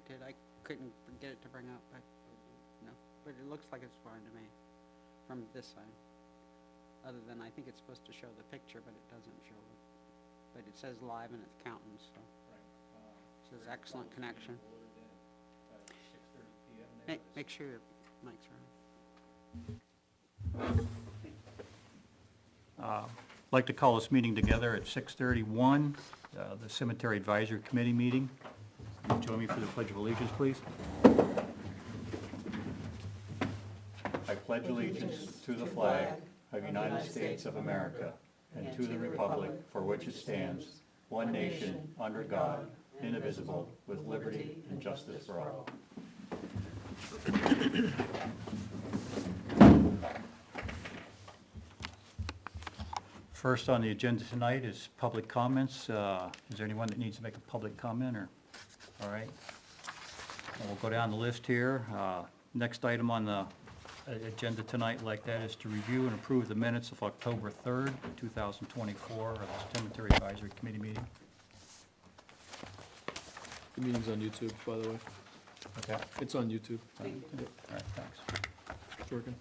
did. I couldn't get it to bring up, but, no, but it looks like it's fine to me, from this side. Other than, I think it's supposed to show the picture, but it doesn't show it. But it says live and it's counting, so. It says excellent connection. Make sure your mics are on. I'd like to call this meeting together at 6:31, the Cemetery Advisory Committee meeting. Join me for the Pledge of Allegiance, please. I pledge allegiance to the flag of the United States of America and to the republic for which it stands, one nation, under God, indivisible, with liberty and justice for all. First on the agenda tonight is public comments. Is there anyone that needs to make a public comment, or, all right? And we'll go down the list here. Next item on the agenda tonight like that is to review and approve the minutes of October 3rd, 2024, of the Cemetery Advisory Committee meeting. The meeting's on YouTube, by the way. Okay. It's on YouTube. All right, thanks. It's working.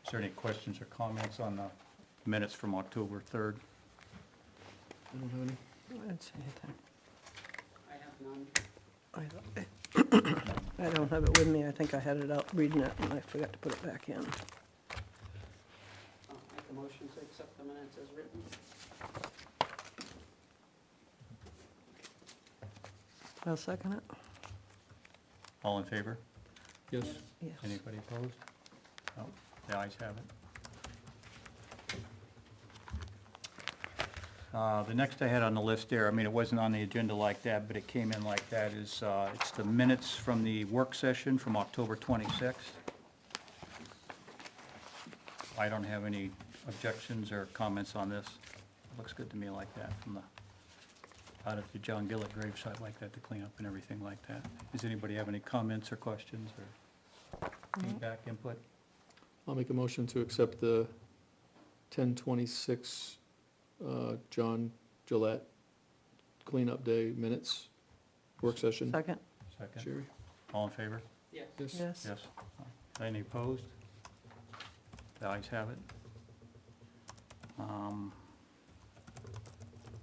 Is there any questions or comments on the minutes from October 3rd? I don't have any. I didn't see anything. I have none. I don't have it with me. I think I had it out reading it and I forgot to put it back in. I'll make a motion to accept the minutes as written. I'll second it. All in favor? Yes. Yes. Anybody opposed? No, the ayes have it. The next I had on the list there, I mean, it wasn't on the agenda like that, but it came in like that, is it's the minutes from the work session from October 26th. I don't have any objections or comments on this. It looks good to me like that, from the, out at the John Gillett gravesite like that, to clean up and everything like that. Does anybody have any comments or questions or feedback, input? I'll make a motion to accept the 10/26 John Gillette cleanup day minutes, work session. Second? Second. Sherry? All in favor? Yes. Yes. Yes. Yes. Any opposed? The ayes have it.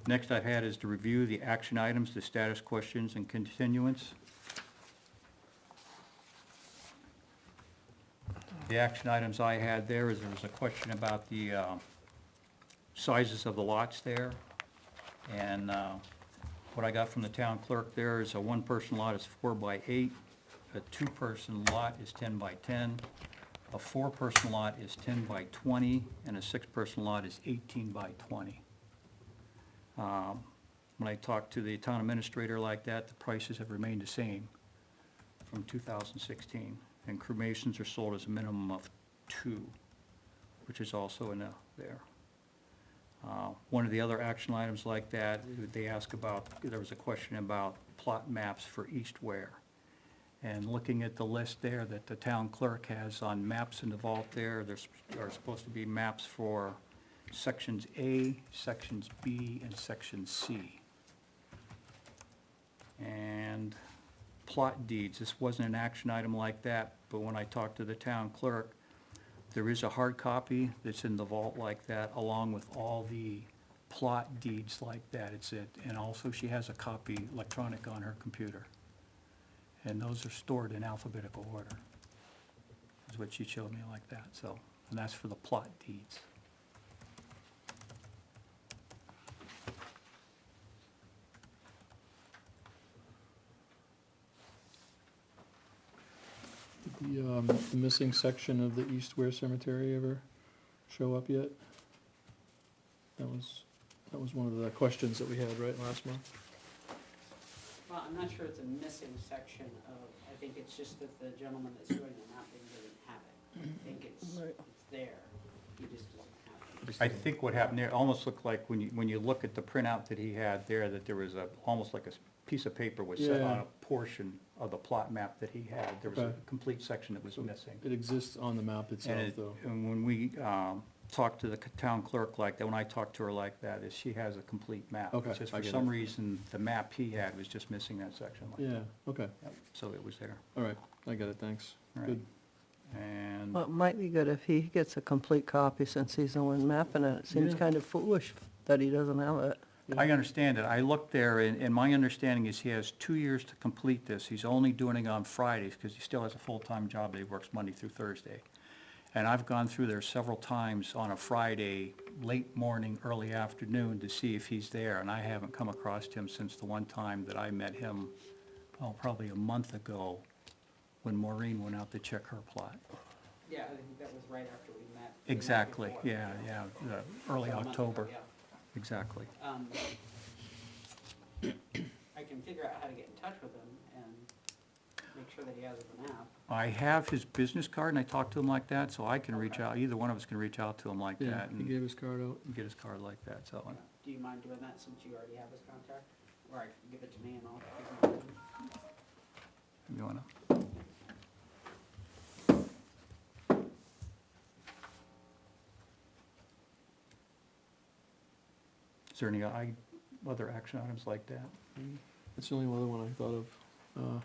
Next I've had is to review the action items, the status questions, and continuance. The action items I had there is there was a question about the sizes of the lots there. And what I got from the town clerk there is a one-person lot is 4 by 8, a two-person lot is 10 by 10, a four-person lot is 10 by 20, and a six-person lot is 18 by 20. When I talked to the town administrator like that, the prices have remained the same from 2016. And cremations are sold as a minimum of 2, which is also in there. One of the other action items like that, they ask about, there was a question about plot maps for East Ware. And looking at the list there that the town clerk has on maps in the vault there, there are supposed to be maps for sections A, sections B, and section C. And plot deeds, this wasn't an action item like that, but when I talked to the town clerk, there is a hard copy that's in the vault like that, along with all the plot deeds like that. It's it, and also she has a copy electronic on her computer. And those are stored in alphabetical order, is what she showed me like that, so, and that's for the plot deeds. The missing section of the East Ware Cemetery ever show up yet? That was one of the questions that we had, right, last month? Well, I'm not sure it's a missing section of, I think it's just that the gentleman that's doing the mapping doesn't have it. I think it's there, he just doesn't have it. I think what happened there, almost looked like when you look at the printout that he had there, that there was almost like a piece of paper was set on Yeah. a portion of the plot map that he had. There was a Okay. complete section that was So missing. It exists on the map And itself, it, though. and when we, talked to the town clerk like that, when I talked to her like that, is she has a complete map. Okay, It's just I for get some it. reason, the map he had was just missing that section like that. Yeah, okay, Yep, so it was there. all right, I got it, thanks. All right. Good. And, Well, it might be good if he gets a complete copy since he's the one mapping it. It seems Yeah. kind of foolish that he doesn't have it. I understand it. I looked there, and my understanding is he has 2 years to complete this. He's only doing it on Fridays, because he still has a full-time job that he works Monday through Thursday. And I've gone through there several times on a Friday, late morning, early afternoon, to see if he's there, and I haven't come across him since the one time that I met him, probably a month ago, when Maureen went out to check her plot. Yeah, I think that was right after we met. Exactly, yeah, early About a month ago, October, yeah. exactly. I can figure out how to get in touch with him and make sure that he has the map. I have his business card, and I talked to him like that, so I can reach out, either one of us can reach out to him like Yeah, that he and gave his card out. get his card like that, so. Do you mind doing that since you already have his contact? Or I can give it to me and I'll give it to him. You wanna? Is there any other action items like that? That's the only other one I thought of.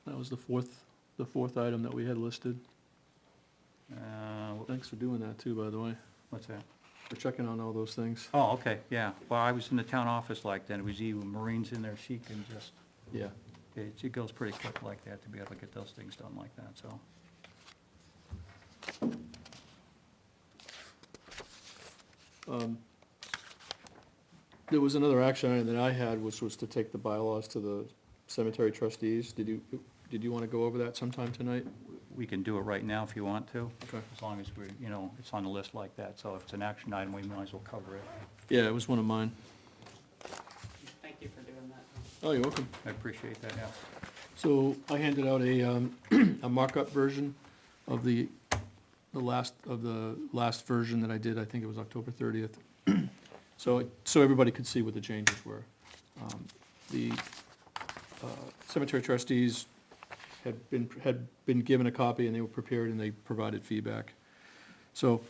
That was the fourth item that we had listed. Thanks for doing that too, by the way, What's that? for checking on all those things. Oh, okay, yeah. Well, I was in the town office like that. It was even Maureen's in there. She can just, Yeah, it goes pretty quick like that to be able to get those things done like that, so. there was another action item that I had, which was to take the bylaws to the cemetery trustees. Did you want to go over that sometime tonight? We can do it right now if you want to, Okay. as long as it's on the list like that. So if it's an action item, we might as well cover it. Yeah, it was one of mine. Thank you for doing that. Oh, you're welcome. I appreciate that, yeah. So I handed out a markup version of the last version that I did. I think it was October 30th. So everybody could see what the changes were. The cemetery trustees had been given a copy, and they were prepared, and they provided feedback. So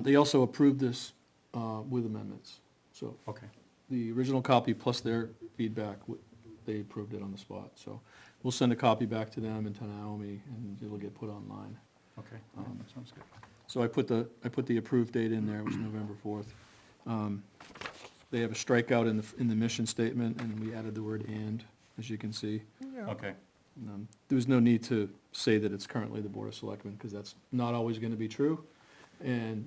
they also approved this with amendments. So Okay, the original copy plus their feedback, they approved it on the spot. So we'll send a copy back to them and to Naomi, and it'll get put online. okay, yeah, that sounds good. So I put the approved date in there, it was November 4th. They have a strikeout in the mission statement, and we added the word "and," as you can see. Okay, There was no need to say that it's currently the Board of Selectmen, because that's not always gonna be true, and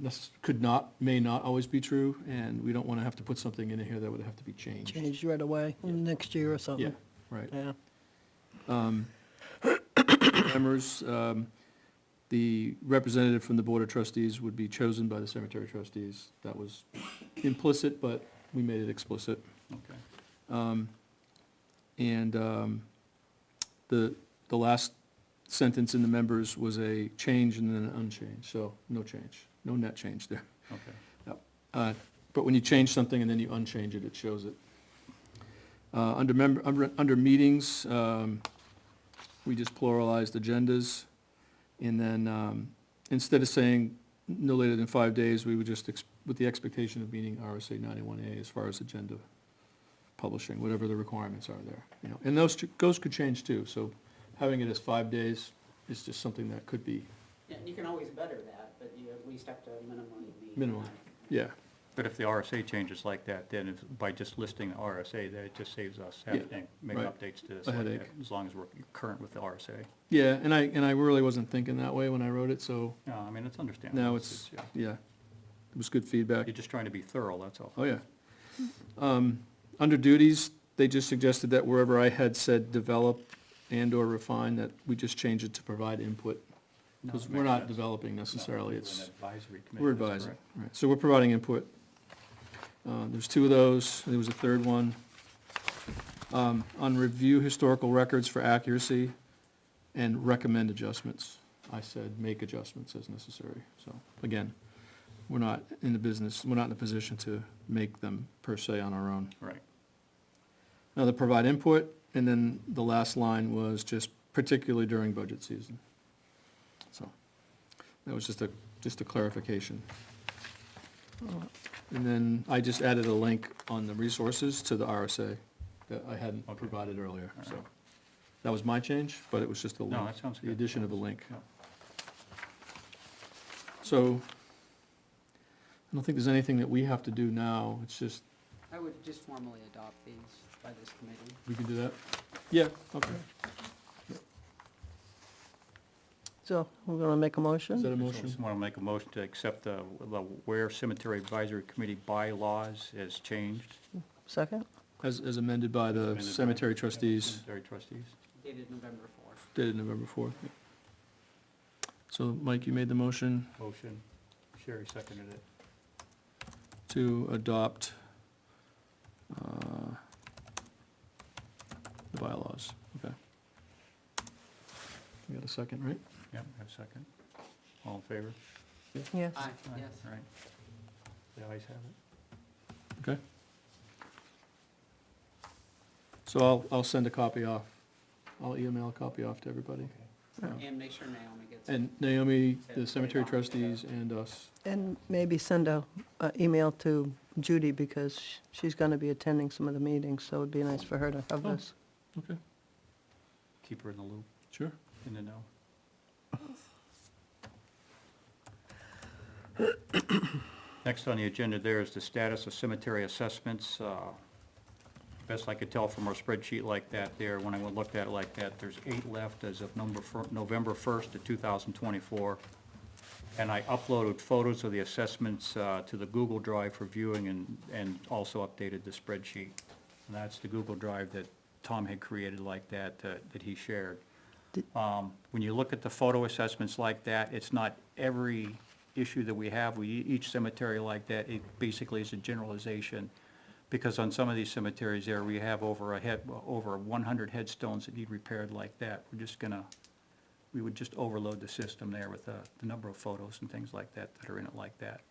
may not always be true, and we don't wanna have to put something in here that would have to be changed. Changed right away, next year or Yeah, something. right. Yeah. Members, the representative from the Board of Trustees would be chosen by the cemetery trustees. That was implicit, but we made it explicit. okay. And the last sentence in the members was a change and then an unchanged, so no change, no net change there. Okay. But when you change something and then you unchange it, it shows it. Under meetings, we just pluralized agendas, and then instead of saying no later than 5 days, we would just, with the expectation of meeting RSA 91A as far as agenda publishing, whatever the requirements are there, And those could change too, so having it as 5 days is just something that could be Yeah, and you can always better that, but you at least have to minimally meet. minimum, yeah. But if the RSA changes like that, then by just listing the RSA, that it just saves us having to make right. updates to this. A like headache. that, as long as we're current with the RSA. Yeah, and I really wasn't thinking that way when I wrote it, so No, I mean, it's understandable. now it's, yeah. yeah, it was good feedback. You're just trying to be thorough, that's all. Oh, yeah. Under duties, they just suggested that wherever I had said develop and/or refine, that we just change it to provide input. No, Because it we're makes not sense. developing No, necessarily, we're it's, an advisory committee, we're that's advising. correct. Right, so we're providing input. There's 2 of those, there was a third one. On review historical records for accuracy and recommend adjustments. I said make adjustments as necessary, so, again, we're not in the position to make them per se on our own. Right. Another, provide input, and then the last line was just particularly during budget season. So, that was just a clarification. And then I just added a link on the resources to the RSA that I hadn't Okay. provided earlier, All so. right. That was my change, but it was just a link. No, that sounds The good. addition of a link. Yeah. So, I don't think there's anything that we have to do now, it's just, I would just formally adopt these by this committee. we can do that? Yeah, okay. So, we're gonna make a Is motion? that a So motion? just want to make a motion to accept the Ware Cemetery Advisory Committee bylaws as changed. Second? As amended by the Amended by- cemetery trustees, Cemetery trustees. Dated November 4th. dated November 4th. So, Mike, you made the motion Motion. Sherry seconded it. to adopt the bylaws, okay. We got a second, right? Yep, have a second. All in favor? Yes. Aye, Aye. yes. All right. The ayes have it. Okay. So I'll send a copy off. I'll email a copy off to everybody. And make sure Naomi gets it. And Naomi, the cemetery trustees, and us. And maybe send a email to Judy, because she's gonna be attending some of the meetings, so it'd be nice for her to have Oh. this. Okay, Keep her in the loop, sure. in the know. Next on the agenda there is the status of cemetery assessments. Best I could tell from our spreadsheet like that there, when I looked at it like that, there's 8 left as of November 1st of 2024. And I uploaded photos of the assessments to the Google Drive for viewing and also updated the spreadsheet. And that's the Google Drive that Tom had created like that, that he shared. When you look at the photo assessments like that, it's not every issue that we have. Each cemetery like that, it basically is a generalization. Because on some of these cemeteries there, we have over 100 headstones that need repaired like that. We would just overload the system there with the number of photos and things like that that are in it like that.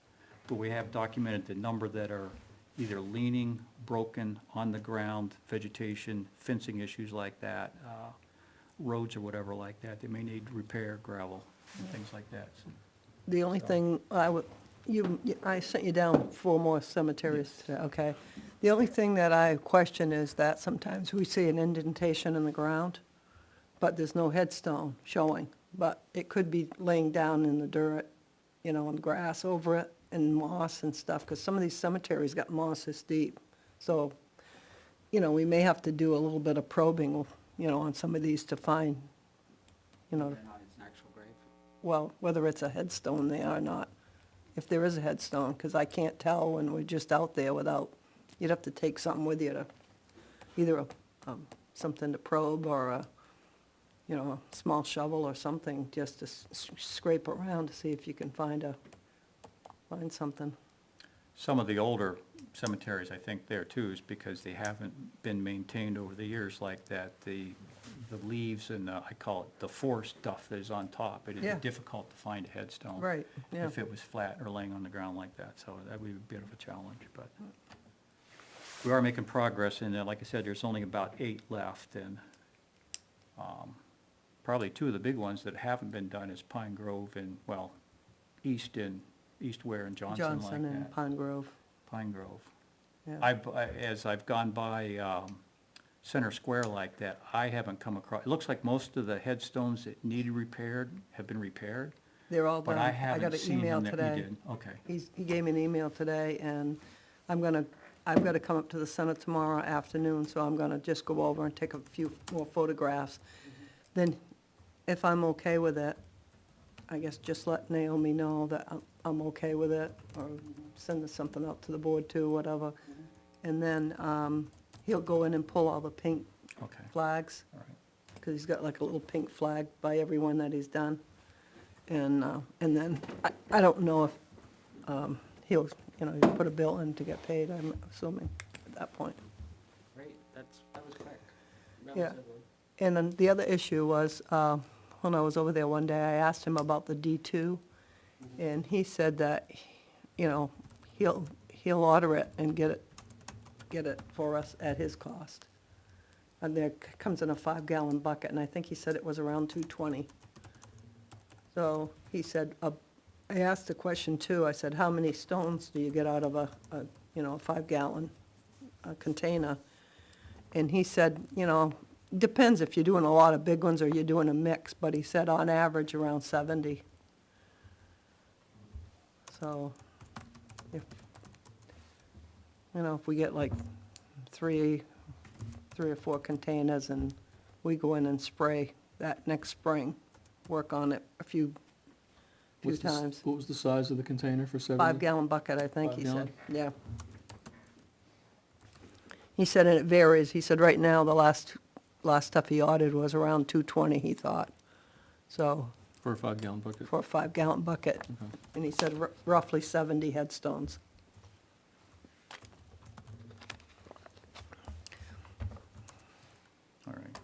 But we have documented the number that are either leaning, broken, on the ground, vegetation, fencing issues like that, roads or whatever like that. They may need repair, gravel, and things like that. The only So- thing I sent you down 4 more cemeteries today, okay? The only thing that I question is that sometimes we see an indentation in the ground, but there's no headstone showing. But it could be laying down in the dirt, and grass over it, and moss and stuff, because some of these cemeteries got moss this deep. So, we may have to do a little bit of probing, on some of these to find, Whether or not it's an actual grave. well, whether it's a headstone there or not, if there is a headstone, because I can't tell when we're just out there without, you'd have to take something with you to, either something to probe or a small shovel or something, just to scrape around to see if you can find something. Some of the older cemeteries, I think there too, is because they haven't been maintained over the years like that. The leaves and I call it the forest stuff that is on top, it Yeah. is difficult to find a headstone. Right, yeah. If it was flat or laying on the ground like that, so that would be a bit of a challenge, but we are making progress, and like I said, there's only about 8 left, and probably 2 of the big ones that haven't been done is Pine Grove and, well, East Ware and Johnson like Johnson and that. Pine Grove, Pine Grove. yeah. As I've gone by Center Square like that, I haven't come across, it looks like most of the headstones that needed repaired have been repaired, They're all done. but I got haven't an seen email them that today. you did. Okay, He gave me an email today, and I've got to come up to the center tomorrow afternoon, so I'm gonna just go over and take a few more photographs. Then, if I'm okay with it, I guess just let Naomi know that I'm okay with it, or send something out to the board too, whatever. And then, he'll go in and pull all the pink okay, flags, all right. because he's got like a little pink flag by everyone that he's done. And then, I don't know if, he'll put a bill in to get paid, I'm assuming, at that point. Great, that was quick, Yeah. relatively. And then the other issue was, when I was over there one day, I asked him about the D2, and he said that, he'll order it and get it for us at his cost. And there comes in a 5-gallon bucket, and I think he said it was around 220. So he said, I asked the question too, I said, how many stones do you get out of a 5-gallon container? And he said, depends if you're doing a lot of big ones or you're doing a mix, but he said on average around 70. So if we get like three or four containers and we go in and spray that next spring, work on it a few What's the s- times. What was the size of the container for 70? 5-gallon bucket, I think he 5-gallon? said, yeah. He said, and it varies, he said right now, the last stuff he ordered was around 220, he thought. So, For a 5-gallon bucket? for a 5-gallon bucket, Okay. and he said roughly 70 headstones. All right.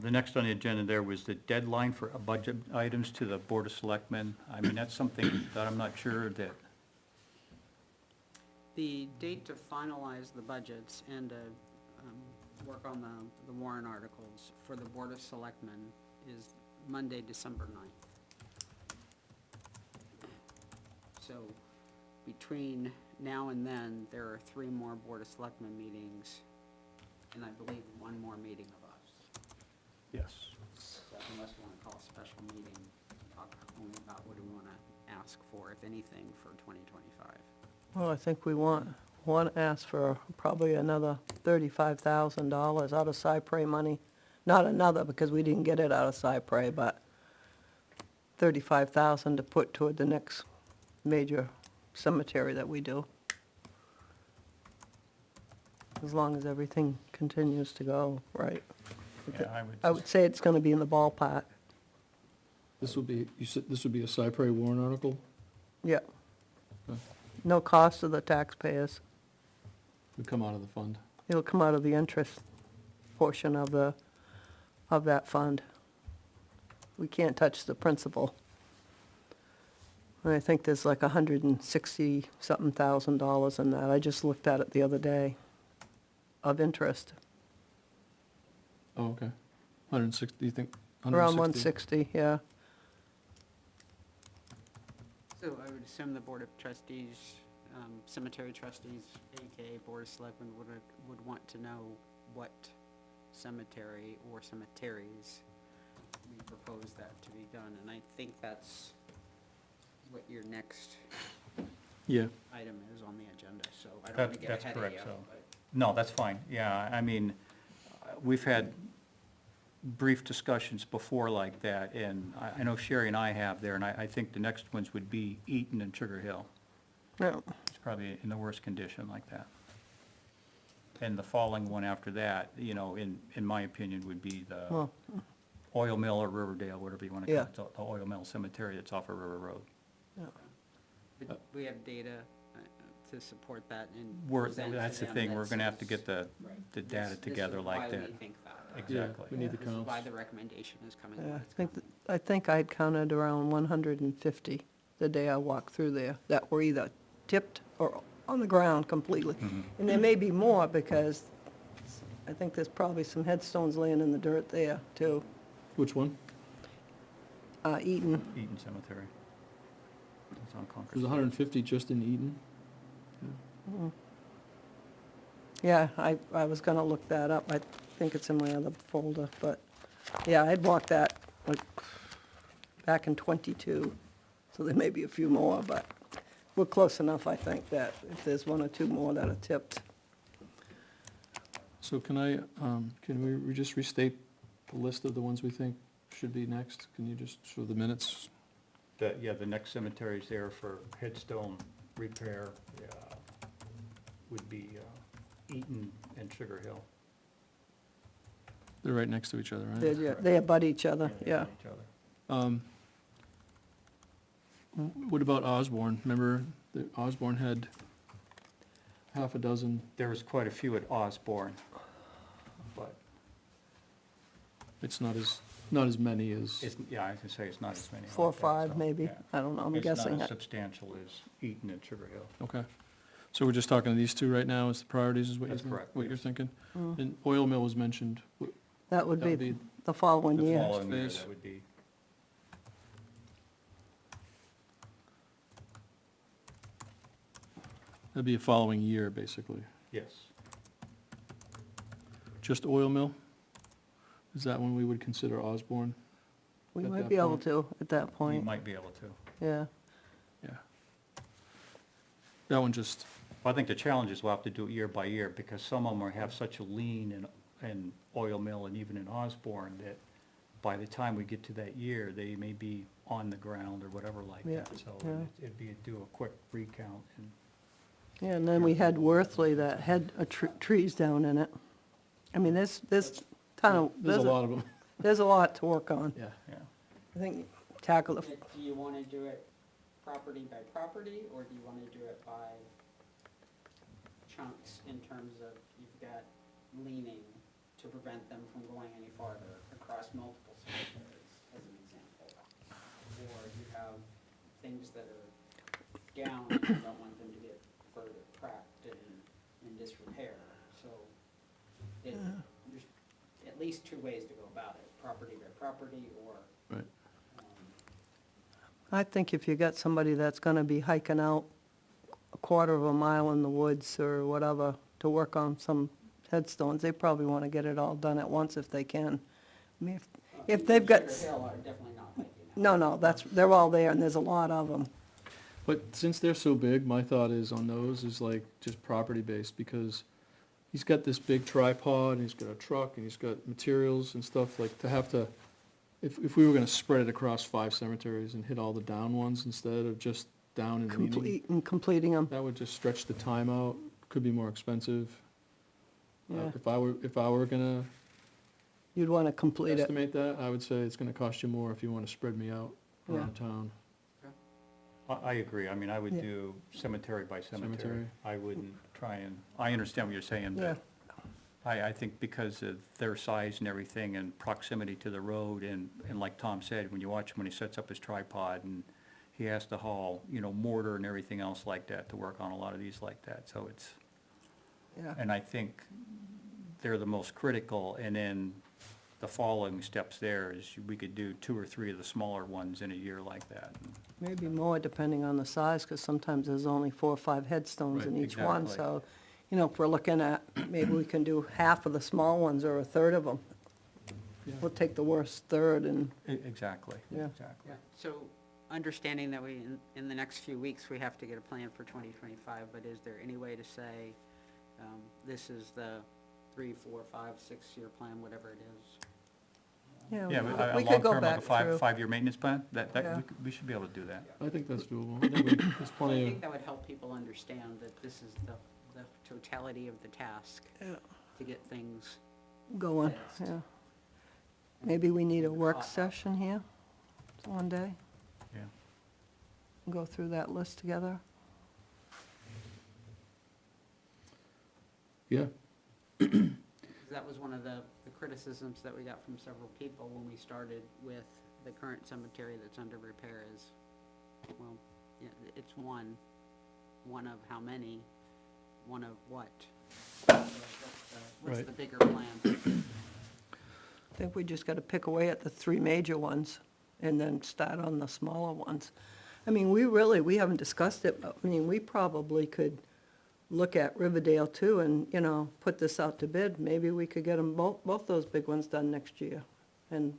The next on the agenda there was the deadline for budget items to the Board of Selectmen. I mean, that's something that I'm not sure that, The date to finalize the budgets and to work on the warrant articles for the Board of Selectmen is Monday, December 9th. So between now and then, there are 3 more Board of Selectmen meetings, and I believe 1 more meeting of us. yes. So unless you want to call a special meeting, talk only about what do we want to ask for, if anything, for 2025. Well, I think we want to ask for probably another $35,000 out of Cypre money. Not another, because we didn't get it out of Cypre, but $35,000 to put toward the next major cemetery that we do. As long as everything continues to go right. Yeah, I would say it's going to be in the ballpark. This would be, you said this would be a Cypre warrant article? Yeah. Okay. No cost to the taxpayers. Would come out of the fund? It'll come out of the interest portion of that fund. We can't touch the principal. And I think there's like $160-something thousand in that. I just looked at it the other day of interest. Oh, okay. 160, do you think? Around 160, yeah. So I would assume the Board of Trustees, Cemetery Trustees, AKA Board of Selectmen, would want to know what cemetery or cemeteries we propose that to be done, and I think that's what your next Yeah. item is on the agenda, so I don't want to get That's ahead of correct, you. so. but- No, that's fine, yeah, I mean, we've had brief discussions before like that, and I know Sherry and I have there, and I think the next ones would be Eaton and Sugar Hill. No, It's probably in the worst condition like that. And the following one after that, in my opinion, would be the well, Oil Mill or Riverdale, whatever you want to Yeah. call it, the Oil Mill Cemetery that's off of River Road. But we have data to support that and We're, present to that's the them thing, that we're gonna have to says- get the Right. data This together is like why that. we think that. Exactly. We need the This is why counts. the recommendation is coming. yeah, what it's coming. I think I'd counted around 150 the day I walked through there that were either tipped or on the ground completely. Mhm. And there may be more because I think there's probably some headstones laying in the dirt there too. Which one? Eaton, Eaton Cemetery. It's on Concord. There's 150 just in Eaton? yeah, I was gonna look that up. I think it's in my other folder, but, yeah, I'd walked that like back in '22. So there may be a few more, but we're close enough, I think, that if there's 1 or 2 more that are tipped. So can we just restate the list of the ones we think should be next? Can you just show the minutes? The next cemeteries there for headstone repair, would be, Eaton and Sugar Hill. They're right next to each other, right? They abut each other, They yeah. know each other. What about Osborne? Remember that Osborne had half a dozen, There was quite a few at Osborne, but it's not as many as, it's, I was gonna say, it's not as many. 4 or like that, 5 so, maybe, yeah. I don't know, I'm guessing. It's not as substantial as Eaton and Sugar Hill. okay. So we're just talking these two right now as the priorities, is what you're, That's correct, what you're yes. thinking? Mm. And oil mill was mentioned. That would That would be be the following The year. following year, phase. that would be, That'd be a following year, basically. yes. Just oil mill? Is that when we would consider Osborne? We at might that be able point? to at that You point, might be able to. yeah. Yeah. That one just, Well, I think the challenge is we'll have to do it year by year, because some of them have such a lean in oil mill and even in Osborne, that by the time we get to that year, they may be on the ground or whatever like Yeah, that. So yeah. it'd be, do a quick recount and, Yeah, and then we had Worthley that had trees down in it. I mean, there's ton of, there's a lot of them, there's a lot to work on. yeah. yeah. I think tackle the, Do you wanna do it property by property, or do you wanna do it by chunks in terms of you've got leaning to prevent them from going any farther across multiple cemeteries, as an example? Or you have things that are down and you don't want them to get further cracked and in disrepair, so there's at least two ways to go about it, property by property or, Right. I think if you got somebody that's gonna be hiking out a quarter of a mile in the woods or whatever to work on some headstones, they probably wanna get it all done at once if they can. I mean, if they've got, Sugar Hill are definitely not hiking out. no, they're all there and there's a lot of them. But since they're so big, my thought is on those is like just property-based, because he's got this big tripod, and he's got a truck, and he's got materials and stuff, like to have to, if we were gonna spread it across 5 cemeteries and hit all the down ones instead of just down and leaning, Completing them, that would just stretch the time out, could be more expensive. yeah. If I were gonna You'd wanna complete it. estimate that, I would say it's gonna cost you more if you wanna spread me out Yeah. around town. I agree. I mean, I would Yeah. do cemetery by cemetery. Cemetery. I wouldn't try and, I understand what you're saying, Yeah, but I think because of their size and everything and proximity to the road and like Tom said, when you watch him when he sets up his tripod and he has to haul, mortar and everything else like that to work on a lot of these like that, so it's, yeah. and I think they're the most critical, and then the following steps there is we could do 2 or 3 of the smaller ones in a year like that. Maybe more depending on the size, because sometimes there's only 4 or 5 headstones in Right, each one, exactly. so, if we're looking at, maybe we can do half of the small ones or a third of them. Yeah. We'll take the worst third and, Exactly, Yeah. exactly. Yeah, so, understanding that we, in the next few weeks, we have to get a plan for 2025, but is there any way to say, this is the 3, 4, 5, 6-year plan, whatever it is? yeah, Yeah, but we a could go long-term, like back a five, through. 5-year maintenance plan, that, Yeah. we should be able to do that. I think that's doable. I think there's I plenty think of, that would help people understand that this is the totality of the task, Yeah. to get things, Going, fixed. yeah. Maybe we need a work Caught up. session here one day, Yeah. and go through that list together. yeah, that was one of the criticisms that we got from several people when we started with the current cemetery that's under repair is, well, yeah, it's one of how many, one of what? So what's Right. the bigger plan? I think we just gotta pick away at the 3 major ones and then start on the smaller ones. I mean, we haven't discussed it, but, we probably could look at Riverdale too and, put this out to bid. Maybe we could get them, both those big ones done next year and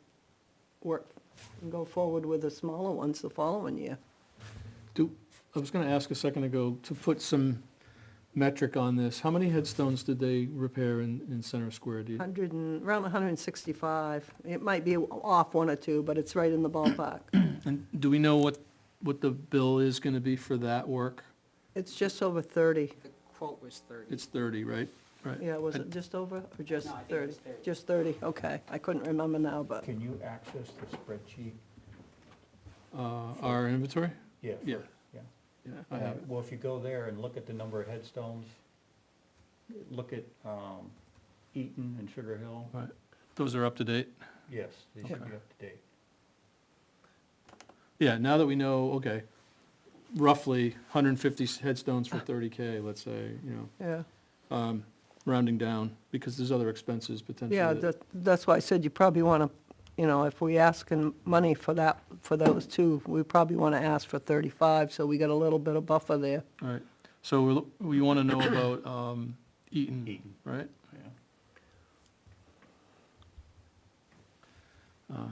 work, and go forward with the smaller ones the following year. I was gonna ask a second ago, to put some metric on this, how many headstones did they repair in Center Square? Do you, Around 165. It might be off 1 or 2, but it's right in the ballpark. and do we know what the bill is gonna be for that work? It's just over 30. The quote was 30. It's 30, right? Right. Yeah, was it just over or just No, I think it 30? was 30. Just 30, okay. I couldn't remember now, but, Can you access the spreadsheet? Our inventory? Yeah. Yeah. Yeah. Yeah, I have it. Well, if you go there and look at the number of headstones, look at Eaton and Sugar Hill, Right. Those are up to date? yes, they should Okay. be up to date. Yeah, now that we know, okay, roughly 150 headstones for 30K, let's say, Yeah, rounding down, because there's other expenses potentially. yeah, that's why I said you probably want to, if we asking money for that, for those two, we probably want to ask for 35, so we got a little bit of buffer there. All right, so we want to know about Eaton, Eaton. right? Yeah.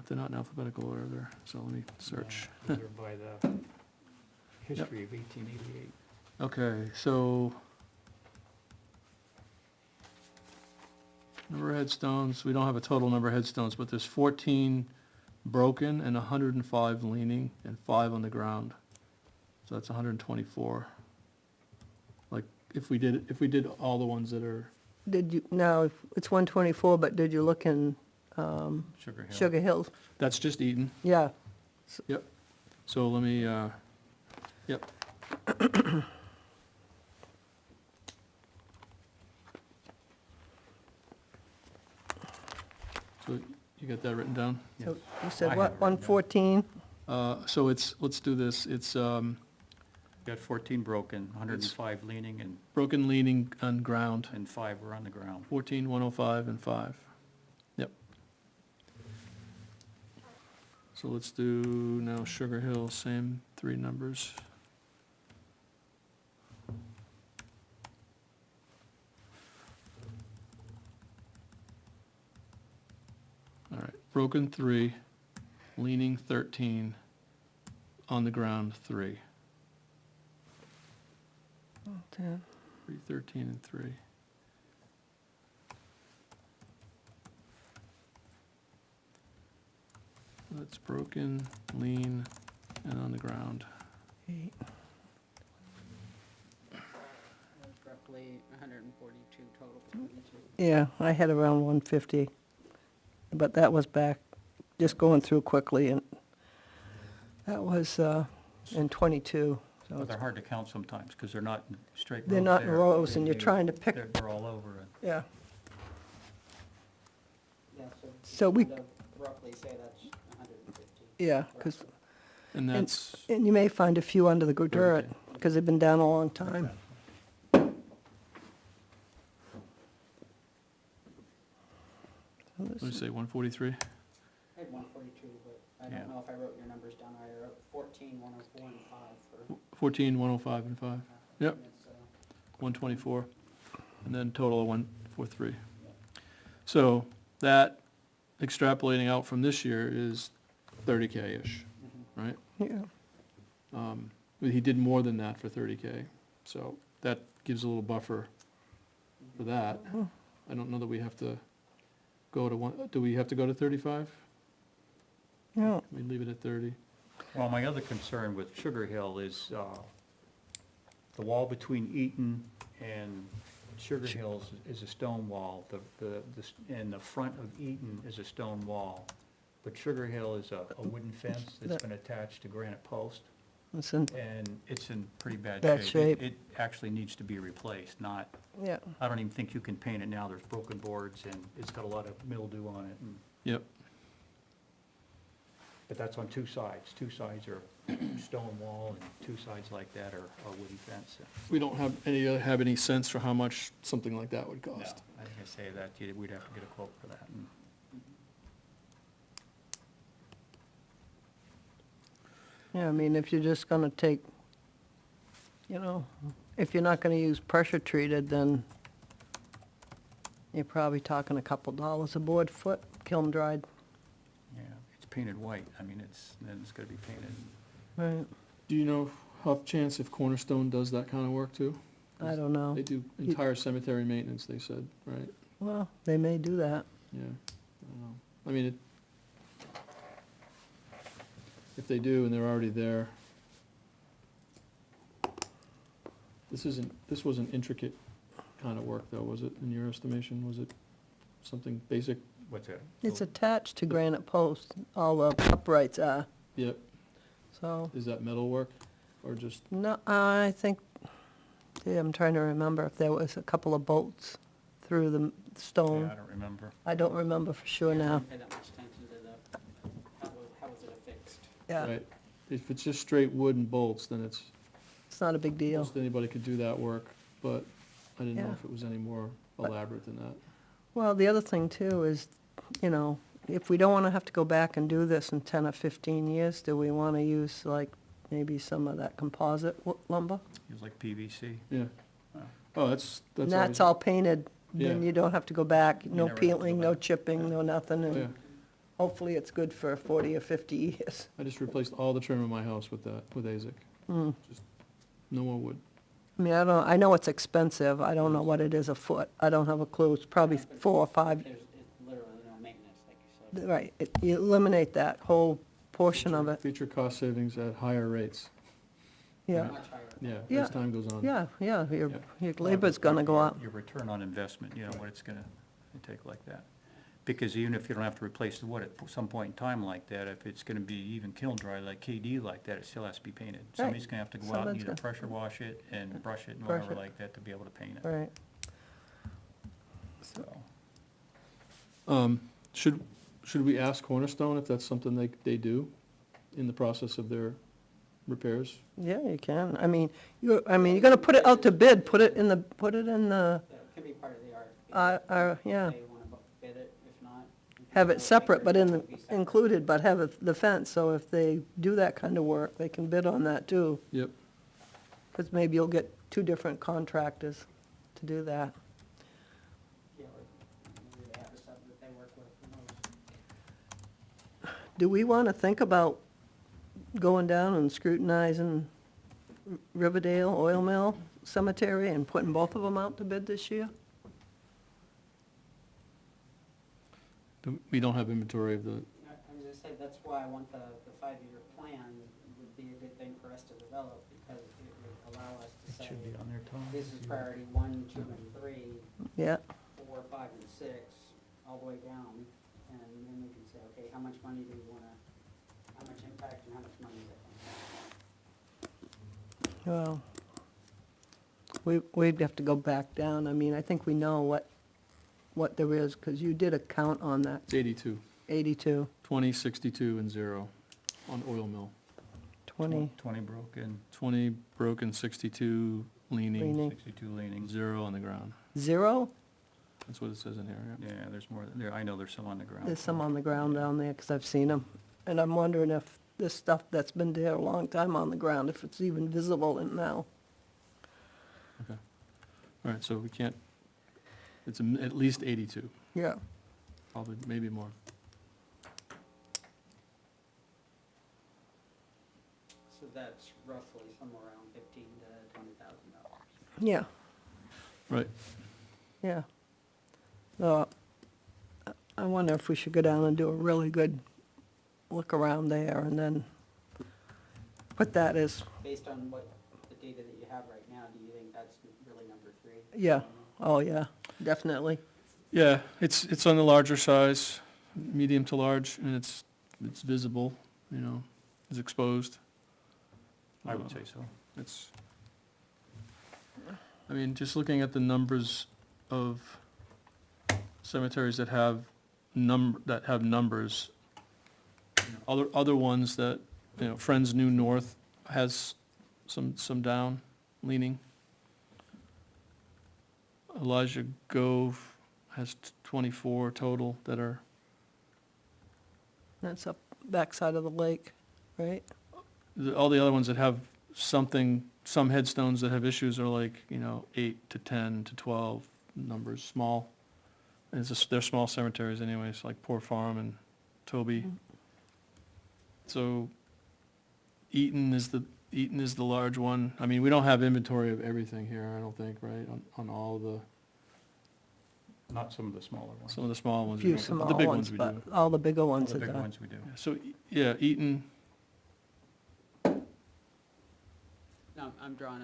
They're not in alphabetical order, so let me search. They're by the history of 1888. Okay, so number of headstones, we don't have a total number of headstones, but there's 14 broken and 105 leaning and 5 on the ground. So that's 124. Like, if we did all the ones that are, Did you, now, it's 124, but did you look in Sugar Hill. Sugar Hills? that's just Eaton. Yeah, Yep. So let me, yep. So you got that written down? so Yes. you I said have what, it written down. 114? So let's do this. It's Got 14 broken, 105 leaning, and broken leaning on ground, 5 were on the ground. 14, 105, and 5. Yep. So let's do now Sugar Hill, same 3 numbers. All right, broken 3, leaning 13, on the ground 3. 10. 3, 13, and 3. That's broken, lean, and on the ground. 8. Roughly 142 total between the two. Yeah, I had around 150, but that was back, just going through quickly, and that was in 22. So But it's- they're hard to count sometimes, because they're not in straight rows They're not in there. rows, and you're They- trying to pick, They're all over it. yeah. Yeah, So we- kind of roughly say that's 150. Yeah, because, And that's, and you may find a few under the dirt, because they've been down a long time. So this what did you is- say, 143? I had 142, but I Yeah. don't know if I wrote your numbers down right. I wrote 14, 104, and 5 for. 14, 105, and 5. Yep. and it's, 124, and then total of 143. So that, extrapolating out from this year, is 30K-ish, mhm. right? Yeah, But he did more than that for 30K, so that gives a little buffer for that. I don't know that we have to go to one, do we have to go to 35? yeah, We leave it at 30? Well, my other concern with Sugar Hill is the wall between Eaton and Sugar Hills is a stone wall. And the front of Eaton is a stone wall. But Sugar Hill is a wooden fence that's been attached to granite post, listen, and it's in pretty bad Bad shape. shape. It actually needs to be replaced, not, yeah, I don't even think you can paint it now. There's broken boards, and it's got a lot of mildew on it. Yep. But that's on 2 sides. 2 sides are stone wall, and 2 sides like that are wooden fence. We don't have any sense for how much something like that would No, cost? I think I say that, we'd have to get a quote for that. yeah, I mean, if you're just gonna take, if you're not gonna use pressure treated, then you're probably talking a couple dollars a board foot, kiln dried. Yeah, it's painted white. I mean, then it's gonna be painted. Right, Do you know, off chance, if Cornerstone does that kind of work too? I don't know. They do entire cemetery maintenance, they said, right? Well, they may do that. Yeah, I don't know. I mean, if they do and they're already there. This wasn't intricate kind of work though, was it, in your estimation? Was it something basic? What's that? It's attached to granite posts, all the uprights are, Yep. so, Is that metal work or just, no, I think, yeah, I'm trying to remember if there was a couple of bolts through the stone. Yeah, I don't remember. I don't remember for sure I now. didn't pay that much attention to how was it affixed? Yeah, right? If it's just straight wood and bolts, then it's it's not a big deal. Most anybody could do that work, but I didn't know Yeah. if it was any more elaborate than that. Well, the other thing too is, you know, if we don't wanna have to go back and do this in 10 or 15 years, do we wanna use like maybe some of that composite lumber? It's like PVC. Yeah. Wow. Oh, that's And always- that's all painted, then Yeah. you don't have to go back, no never have to go peeling, no back. chipping, no nothing, Oh, yeah. and hopefully it's good for 40 or 50 years. I just replaced all the trim in my house with that, with AZIC. Hmm. Just no more wood. I mean, I know it's expensive, I don't know what it is a foot, I don't have a clue, it's probably 4 or 5, There's literally no maintenance, like you said. right, you eliminate that whole portion of it, Future cost savings at higher rates. yeah. Much higher. Yeah, Yeah. as time goes on. Yeah, yeah, your Yeah. labor's gonna go up. Your return on investment, you know, what it's gonna take like that. Because even if you don't have to replace the wood at some point in time like that, if it's gonna be even kiln dry like KD like that, it still has to be painted. Somebody's gonna have to go out and Somebody's either gonna- pressure wash it and brush it and Brush whatever it. like that to be able to paint it, Right, so. Should we ask Cornerstone if that's something they do in the process of their repairs? yeah, you can, I mean, you're gonna put it out to bid, put it in the, That could be part of the RFP. yeah. If they wanna bid it, if not. we can Have go it separate, but figure it out, it'll be separate. included, but have the fence, so if they do that kind of work, they can bid on that too. Yep. Because maybe you'll get 2 different contractors to do that. Yeah, or maybe they have a sub that they work with, who knows? Do we want to think about going down and scrutinizing Riverdale Oil Mill Cemetery and putting both of them out to bid this year? We don't have inventory of the, I was gonna say, that's why I want the 5-year plan would be a good thing for us to develop, because it would allow us to It say, should be on there, Tom. this is priority 1, 2, and 3, Yeah, 4, 5, and 6, all the way down, and then we can say, okay, how much money do we wanna, how much impact and how much money is it gonna have? well, we'd have to go back down. I mean, I think we know what there is, because you did a count on that, it's 82, 82, 20, 62, and 0 on oil mill. 20, 20 broken, 20 broken, 62 leaning, Leaning. 62 leaning. 0 on the ground. 0? That's what it says in here, yeah. Yeah, there's more, there, I know there's some on the ground. There's some on the ground down there, because I've seen them. And I'm wondering if this stuff that's been there a long time on the ground, if it's even visible in now. All right, so we can't, it's at least 82, Yeah. probably, maybe more. So that's roughly somewhere around $15,000 to $20,000. Yeah, Right. yeah. So, I wonder if we should go down and do a really good look around there and then put that as, Based on what the data that you have right now, do you think that's really number 3? yeah, oh, yeah, definitely. Yeah, it's on the larger size, medium to large, and it's visible, you know, it's exposed. I would say so. It's, I mean, just looking at the numbers of cemeteries that have numbers, you know, other ones that, you know, Friends New North has some down leaning. Elijah Gove has 24 total that are, That's up backside of the lake, right? all the other ones that have something, some headstones that have issues are like, you know, 8 to 10 to 12 numbers, small. And it's just, they're small cemeteries anyways, like Poor Farm and Toby. Mm. So Eaton is the large one. I mean, we don't have inventory of everything here, I don't think, right, on all the, Not some of the smaller ones. some of the small ones. we Few don't, but small the big ones, we but do. all the bigger All ones the are big done. ones we do. So, yeah, Eaton, No, I'm drawing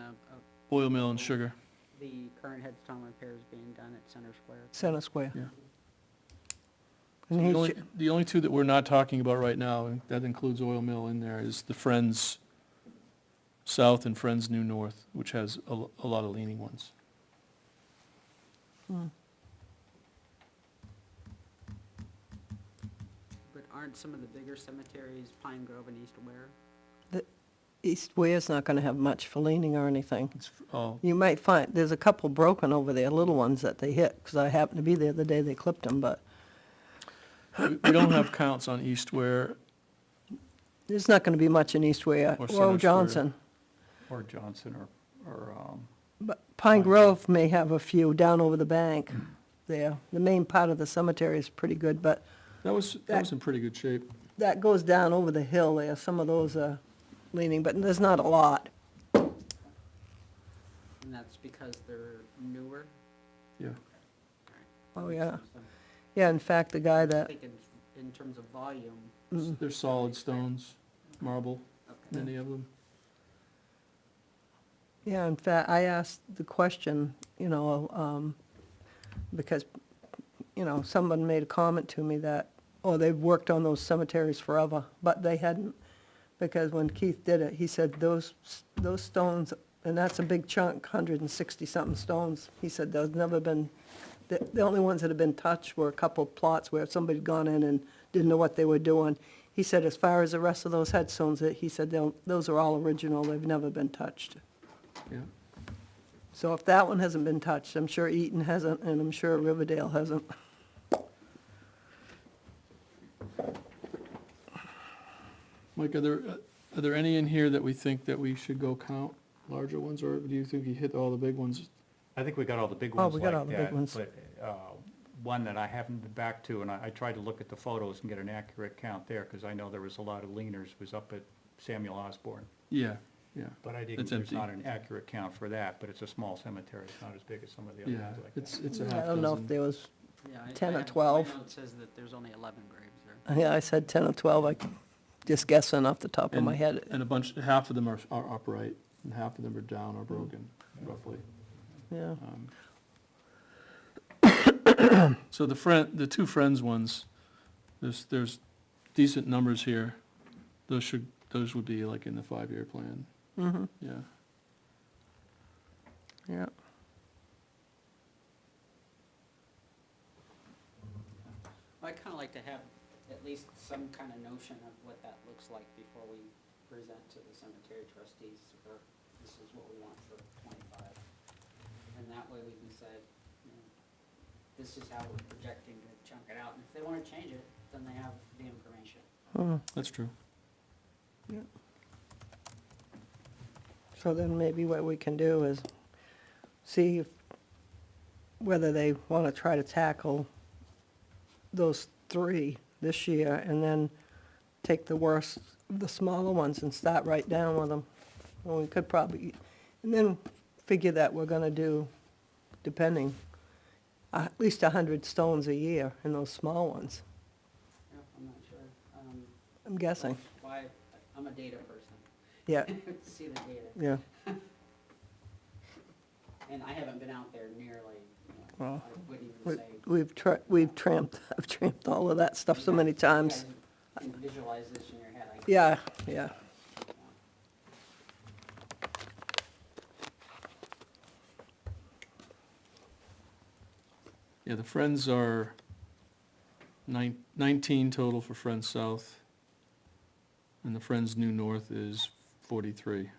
Oil Mill and Sugar. the current headstone repairs being done at Center Square. Center Square. Yeah. And The he only, should- the only two that we're not talking about right now, and that includes Oil Mill in there, is the Friends South and Friends New North, which has a lot of leaning ones. Hmm. But aren't some of the bigger cemeteries Pine Grove and East Ware? East Ware's not gonna have much for leaning or anything. It's, oh, You might find, there's a couple broken over there, little ones that they hit, 'cause I happened to be there the day they clipped them, but we don't have counts on East Ware. there's not gonna be much in East Ware Or Center or Square. Johnson. Or Johnson, or, But Pine Grove may have a few down over the bank there. The main part of the cemetery is pretty good, but That was in pretty good shape. that goes down over the hill there. Some of those are leaning, but there's not a lot. And that's because they're newer? Yeah. Oh, yeah. Yeah, in fact, the guy I that, think in terms of volume, They're solid stones, marble, okay. many of them. yeah, in fact, I asked the question, because, someone made a comment to me that, oh, they've worked on those cemeteries forever, but they hadn't, because when Keith did it, he said those stones, and that's a big chunk, 160-something stones, he said there's never been, the only ones that have been touched were a couple of plots where somebody'd gone in and didn't know what they were doing. He said as far as the rest of those headstones, he said those are all original, they've never been touched. Yeah. So if that one hasn't been touched, I'm sure Eaton hasn't, and I'm sure Riverdale hasn't. Mike, are there any in here that we think that we should go count, larger ones, or do you think you hit all the big ones? I think we got all the big Oh, ones we like got all the big that, ones. but, one that I haven't been back to, and I tried to look at the photos and get an accurate count there, because I know there was a lot of leaners, was up at Samuel Osborne. Yeah, yeah, But I didn't, It's there's empty. not an accurate count for that, but it's a small cemetery, it's not as big as some of the other yeah, ones like that. it's a half I don't know if dozen. there was, Yeah, 10 or have- 12. My note says that there's only 11 graves there. yeah, I said 10 or 12, just guessing off the top of my And- head. And half of them are upright, and half of them are down or broken, roughly. Yeah, So the two Friends ones, there's decent numbers here. Those would be like in the 5-year plan, mm-hmm, yeah. yeah. I kind of like to have at least some kind of notion of what that looks like before we present to the cemetery trustees, or this is what we want for 25. And that way we can say, this is how we're projecting to chunk it out, and if they want to change it, then they have the information. That's true. Yeah. So then maybe what we can do is see whether they want to try to tackle those 3 this year, and then take the worst, the smaller ones and start right down with them. Well, we could probably, and then figure that we're gonna do, depending, at least 100 stones a year in those small ones, Yeah, I'm not sure. I'm guessing. Why, I'm a data person. Yeah, See the data. yeah. And I haven't been out there nearly, Well, I wouldn't even say. We've tramped, I've tramped all of that stuff so many times. You can visualize this in your head. Yeah, yeah. Yeah, the Friends are 19 total for Friends South, and the Friends New North is 43.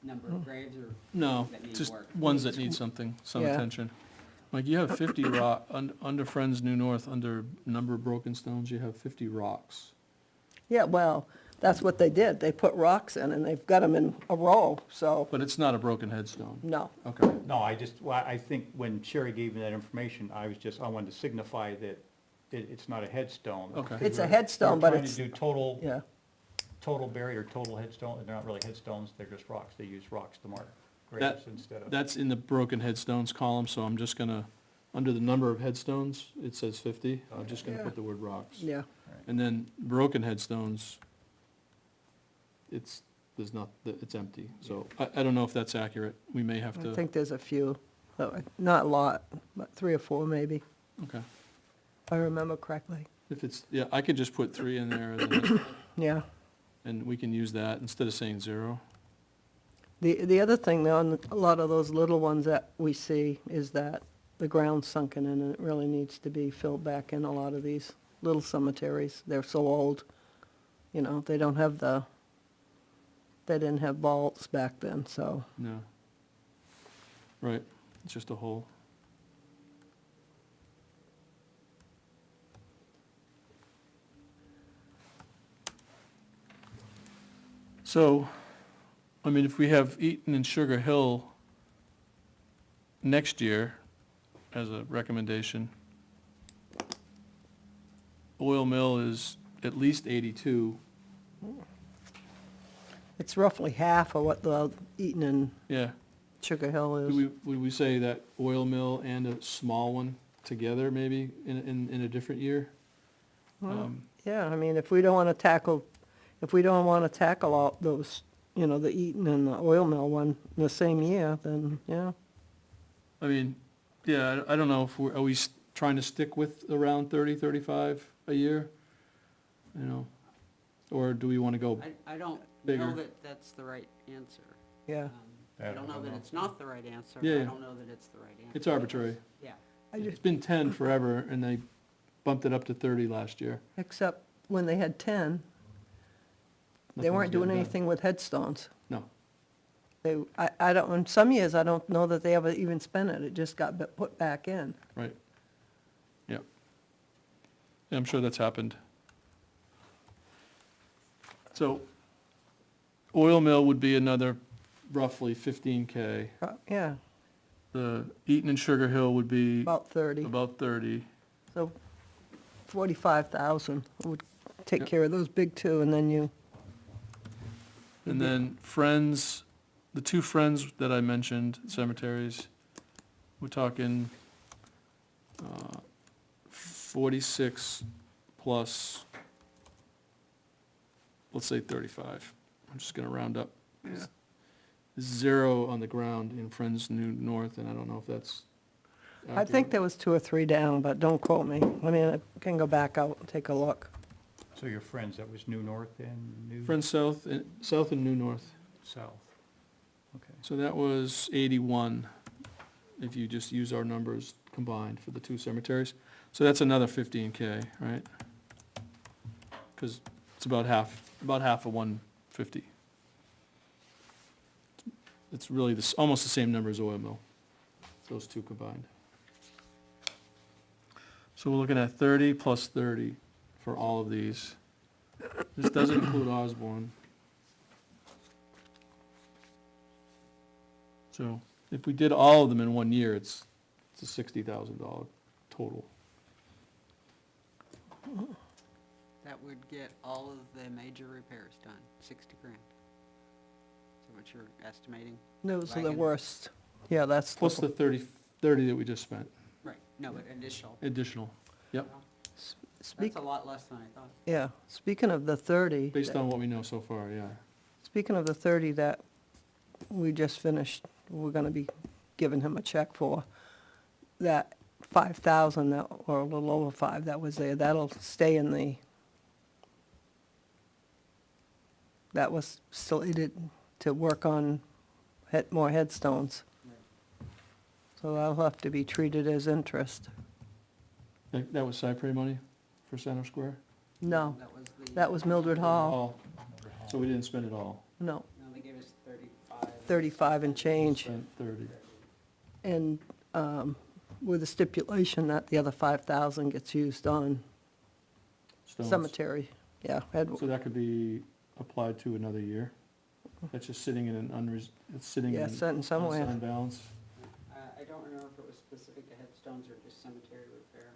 Number of graves or No, that need just work. ones that need something, some Yeah. attention. Like, you have 50 under Friends New North, under number of broken stones, you have 50 rocks. Yeah, well, that's what they did. They put rocks in and they've got them in a row, so, But it's not a broken headstone. no. Okay. No, I think when Sherry gave me that information, I wanted to signify that it's not a headstone. Okay. It's a headstone, but it's, We're trying to do yeah, total buried or total headstone, they're not really headstones, they're just rocks, they use rocks to mark That- graves instead of. That's in the broken headstones column, so I'm just gonna, under the number of headstones, it says 50. I'm just gonna Yeah. put the word rocks. yeah. And then broken headstones, it's empty. So I don't know if that's accurate. We may have I to, think there's a few, not a lot, but 3 or 4 maybe, okay. if I remember correctly. If it's, yeah, I could just put 3 in there, and Yeah. and we can use that instead of saying 0. The other thing though, on a lot of those little ones that we see is that the ground's sunken in and it really needs to be filled back in a lot of these little cemeteries. They're so old, they don't have the They didn't have vaults back then, so. No. Right, it's just a hole. So, I mean, if we have Eaton and Sugar Hill next year as a recommendation, Oil Mill is at least 82. It's roughly half of what the Eaton and Yeah. Sugar Hill is. Would we say that Oil Mill and a small one together maybe in a different year? Well, yeah, I mean, if we don't wanna tackle all those, the Eaton and the oil mill one in the same year, then, yeah. I mean, yeah, I don't know if are we trying to stick with around 30, 35 a year? Or do we want to go? I don't Bigger. know that that's the right answer. Yeah, Um, I I don't know don't that know. it's not the right answer, Yeah, but I yeah. don't know that it's the right answer. It's arbitrary. Yeah. I just, It's been 10 forever, and they bumped it up to 30 last year. except when they had 10, they Nothing weren't was doing getting done. anything with headstones. No. I don't, in some years, I don't know that they ever even spent it, it just got put back in. Right. Yep. Yeah, I'm sure that's happened. So, Oil Mill would be another roughly 15K. Yeah, The Eaton and Sugar Hill would be about 30, about 30. so 45,000 would take Yep. care of those big two, and then you. And then Friends, the two Friends that I mentioned, cemeteries, we're talking 46 plus, let's say 35. I'm just gonna round up. Yeah. 0 on the ground in Friends New North, and I don't know if that's I think accurate. there was 2 or 3 down, but don't quote me. I mean, I can go back out and take a look. So your friends, that was New North and New Friends South and New North. South? Okay. So that was 81, if you just use our numbers combined for the two cemeteries. So that's another 15K, right? Because it's about half of 150. It's really almost the same number as Oil Mill, those two combined. So we're looking at 30 plus 30 for all of these. This doesn't include Osborne. So if we did all of them in 1 year, it's a $60,000 total. That would get all of the major repairs done, 60 grand. Is that what you're estimating? Those are the Wagon. worst. Yeah, that's. Plus the 30 that we just spent, Right, no, but additional. additional, yep, Speak, That's a lot less than I thought. yeah, speaking of the 30. based on what we know so far, yeah. Speaking of the 30 that we just finished, we're gonna be giving him a check for, that 5,000, that, or a little over 5 that was there, that'll stay in the, that was slated to work on more headstones. So that'll have to be treated as interest. That was Cypre money for Center Square? No, That was the. that was Mildred Hall, All, so we didn't spend it all, no, No, they gave us 35. 35 and change. spent 30. And with the stipulation that the other 5,000 gets used on Stones. cemetery, yeah. So that could be applied to another year? That's just sitting in an it's sitting in Yeah, an sitting somewhere. unassigned balance? I don't remember if it was specific to headstones or just cemetery repair.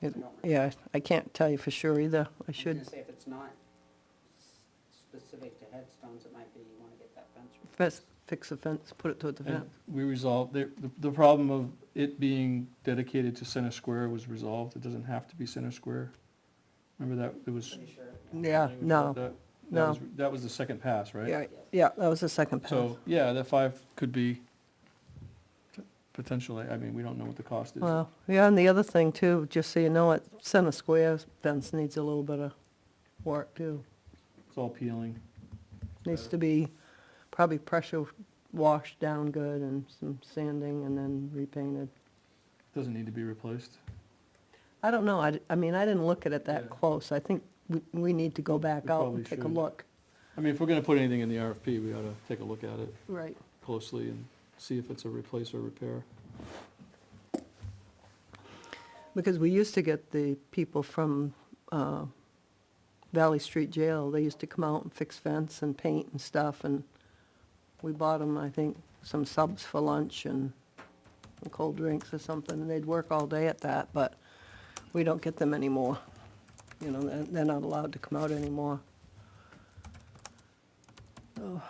It- I don't remember. Yeah, I can't tell you for sure either. I I was should gonna say, if it's not specific to headstones, it might be you wanna get that fence. fix the fence, put it toward the And fence. we resolved, the problem of it being dedicated to Center Square was resolved, it doesn't have to be Center Square. Remember that, it was. Pretty sure. Yeah, language no, about that? no. That was the second pass, right? Yeah, yeah, that was the second pass. So, yeah, that 5 could be potentially, I mean, we don't know what the cost is. Well, yeah, and the other thing too, just so you know, it, Center Square fence needs a little bit of work too. It's all peeling. Needs to be probably pressure washed down good and some sanding and then repainted. Doesn't need to be replaced. I don't know, I mean, I didn't look at it that Yeah. close. I think we need to go back We out probably and take a should. look. I mean, if we're gonna put anything in the RFP, we ought to take a look at it Right. closely and see if it's a replace or repair. Because we used to get the people from Valley Street Jail, they used to come out and fix fence and paint and stuff, and we bought them, I think, some subs for lunch and cold drinks or something, and they'd work all day at that, but we don't get them anymore. You know, they're not allowed to come out anymore. So.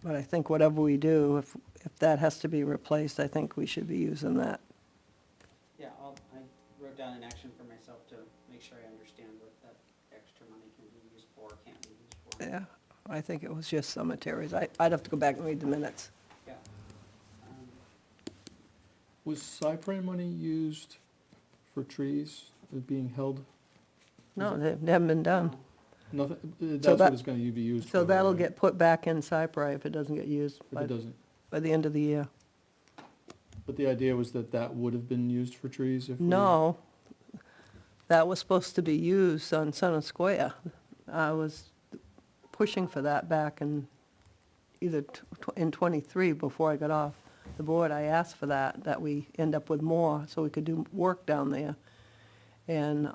But I think whatever we do, if that has to be replaced, I think we should be using that. Yeah, I wrote down an action for myself to make sure I understand what that extra money can be used for, can't be used for. Yeah, I think it was just cemeteries. I'd have to go back and read the minutes. Yeah. Um, Was cypre money used for trees being held? No, they haven't been done. Nothing, that's that- what it's gonna be used for. So that'll right? get put back in Cypre if it doesn't get used If it doesn't. by the end of the year. But the idea was that that would have been used for trees if we. No, that was supposed to be used on Center Square. I was pushing for that back in either in '23, before I got off the board. I asked for that we end up with more so we could do work down there. And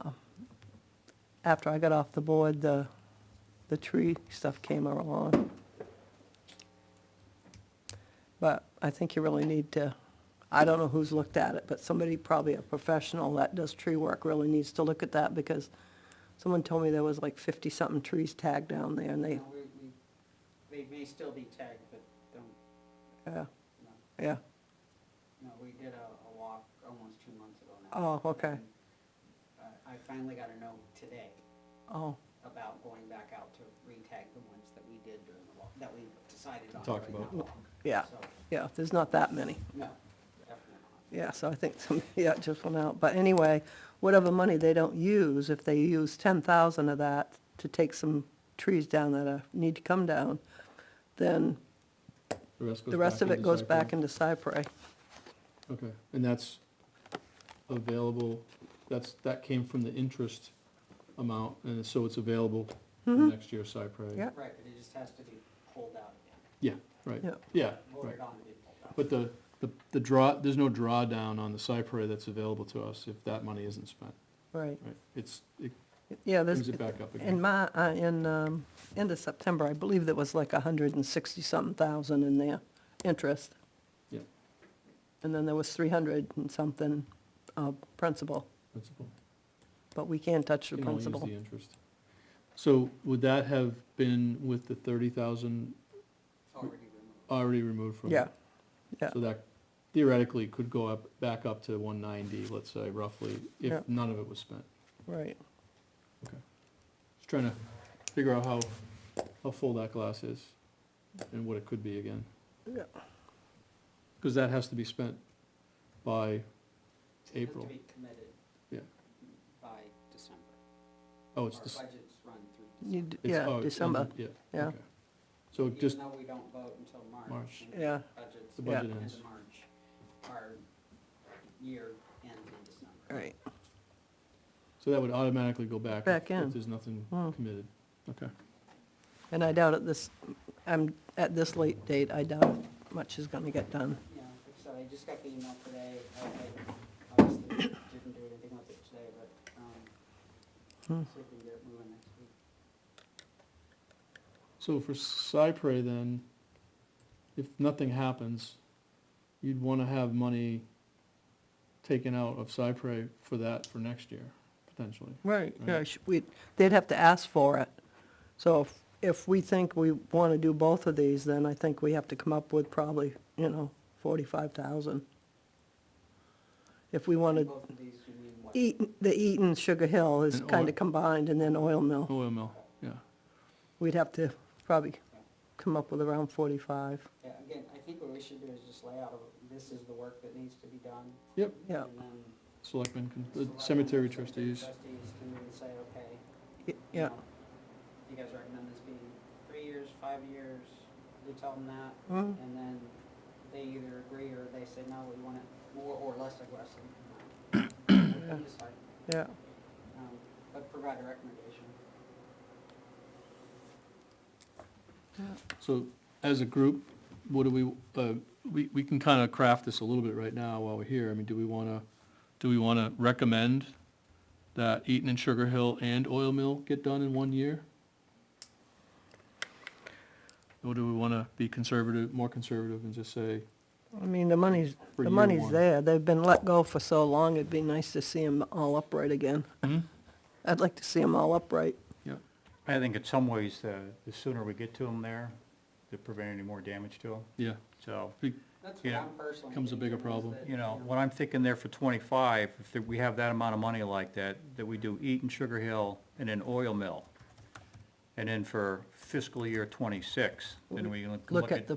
after I got off the board, the tree stuff came along. But I think you really need to, I don't know who's looked at it, but somebody, probably a professional that does tree work, really needs to look at that, because someone told me there was like 50-something trees tagged down there, and they, no, they may still be tagged, but don't, yeah, no. yeah. No, we did a walk almost 2 months ago now. Oh, okay. And, I finally got a note today Oh, about going back out to re-tag the ones that we did during the walk, that we decided on Talked during that about. walk. yeah, So, yeah, there's not that many. no, definitely not. Yeah, so I think some, yeah, it just went out. But anyway, whatever money they don't use, if they use 10,000 of that to take some trees down that need to come down, then the rest of it goes back into Cypre. Okay, and that's available, that came from the interest amount, and so it's available for next year's cypre? Mm-hmm. Yeah. Right, but it just has to be pulled out again. Yeah, right, Yeah. yeah, right. Voted on to be pulled out. But the draw, there's no drawdown on the cypre that's available to us if that money isn't spent, Right. right? It Yeah, brings there's, it back up in again. end of September, I believe there was like 160-something thousand in there, interest. Yeah. And then there was 300 and something, principal, Principal. but we can't touch the Can only use principal. the interest. So would that have been with the 30,000 It's already removed. already removed from? Yeah, yeah, So that theoretically could go up, back up to 190, let's say roughly, Yeah. if none of it was spent. right. Okay. Just trying to figure out how full that glass is and what it could be again. Yeah. Because that has to be spent by It has April. to be committed Yeah. by December. Oh, it's Our this. budgets run through You December. d- Yeah, December, Yeah. yeah. Okay. So just, Even though we don't vote until March. March. and Yeah. Budgets, The budget end ends. of March, our year ends in December. right. so that would automatically go back. Back in. If there's nothing Hmm. committed. Okay. And I doubt at this late date, I doubt much is gonna get done. Yeah, like I said, I just got the email today. I obviously didn't do anything with it today, but, see if we can get it moving next week. So for cypre then, if nothing happens, you'd want to have money taken out of cypre for that for next year, potentially. Right, yeah, Right. they'd have to ask for it. So if we think we wanna do both of these, then I think we have to come up with probably, 45,000. If we wanted, Both of these, you mean what? the Eaton Sugar Hill is And kinda oil. combined, and then oil mill. Oil mill, yeah. We'd have to probably come up with around 45. Yeah, again, I think what we should do is just lay out, this is the work that needs to be done. Yep, Yeah, And then. selectmen, the selectmen, cemetery trustees. Trustees can then say, okay. yeah, You guys recommend this being 3 years, 5 years, you tell them that, Mhm. and then they either agree or they say, no, we want it more or less aggressive. We can decide, yeah. but provide a recommendation. So as a group, what do we can kind of craft this a little bit right now while we're here. I mean, do we want to recommend that Eaton and Sugar Hill and Oil Mill get done in 1 year? Or do we want to be more conservative and just say, I mean, the money's, For the year money's one. there. They've been let go for so long, it'd be nice to see them all upright again. I'd like to see them all upright. I think in some ways, the sooner we get to them there, to prevent any more damage to them. yeah, So, That's Yeah. what I'm personally. Becomes a bigger thinking is problem. that, you know, what I'm thinking there for 25, if we have that amount of money like that, that we do Eaton, Sugar Hill, and then Oil Mill. And then for fiscal year 26, then we Look at the,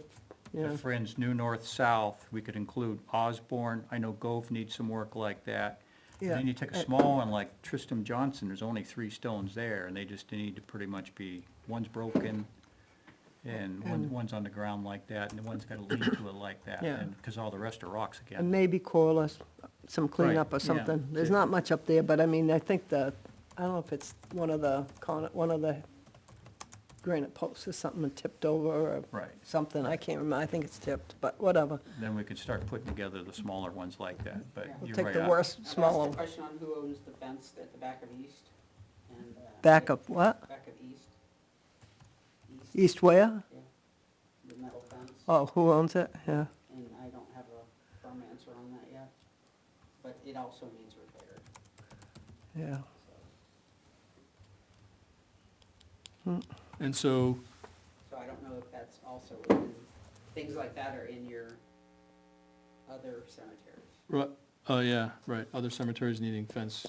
the Friends, New North, South, we could include Osborne, I know Gove needs some work like that. And yeah. then you take a small one like Tristram Johnson, there's only 3 stones there, and they just need to pretty much be, one's broken, and one's on the ground like that, and the one's got a lean to it like that, Yeah. and, because all the rest are rocks And again. maybe coreless, some cleanup or yeah. something. There's not much up there, but I mean, I think I don't know if it's one of the granite posts or something tipped over or Right, something. I can't remember. I think it's tipped, but whatever. then we could start putting together the smaller ones like that, but Yeah. We'll you're take right. the worst, I've smaller, asked a question on who owns the fence at the back of East and. back up, what? Back of East. East where? Yeah, the metal fence. Oh, who owns it? Yeah. And I don't have a firm answer on that yet, but it also needs repaired, Yeah. so. and so, So I don't know if that's also in, things like that are in your other cemeteries. oh, yeah, right, other cemeteries needing fence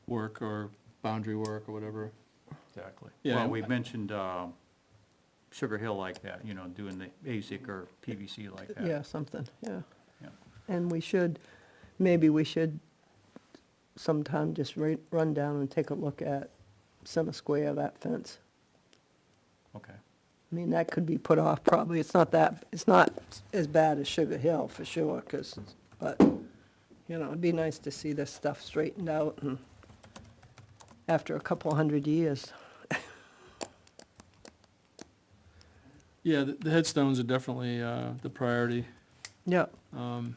work or boundary work or whatever. Exactly. Yeah, Well, and- we mentioned, Sugar Hill like that, you know, doing the ASIC or PVC like that. Yeah, something, yeah. Yeah. And maybe we should sometime just run down and take a look at Center Square, that fence. Okay. I mean, that could be put off probably. It's not as bad as Sugar Hill for sure, but, you know, it'd be nice to see this stuff straightened out and after a couple 100 years. Yeah, the headstones are definitely the priority, Yeah, in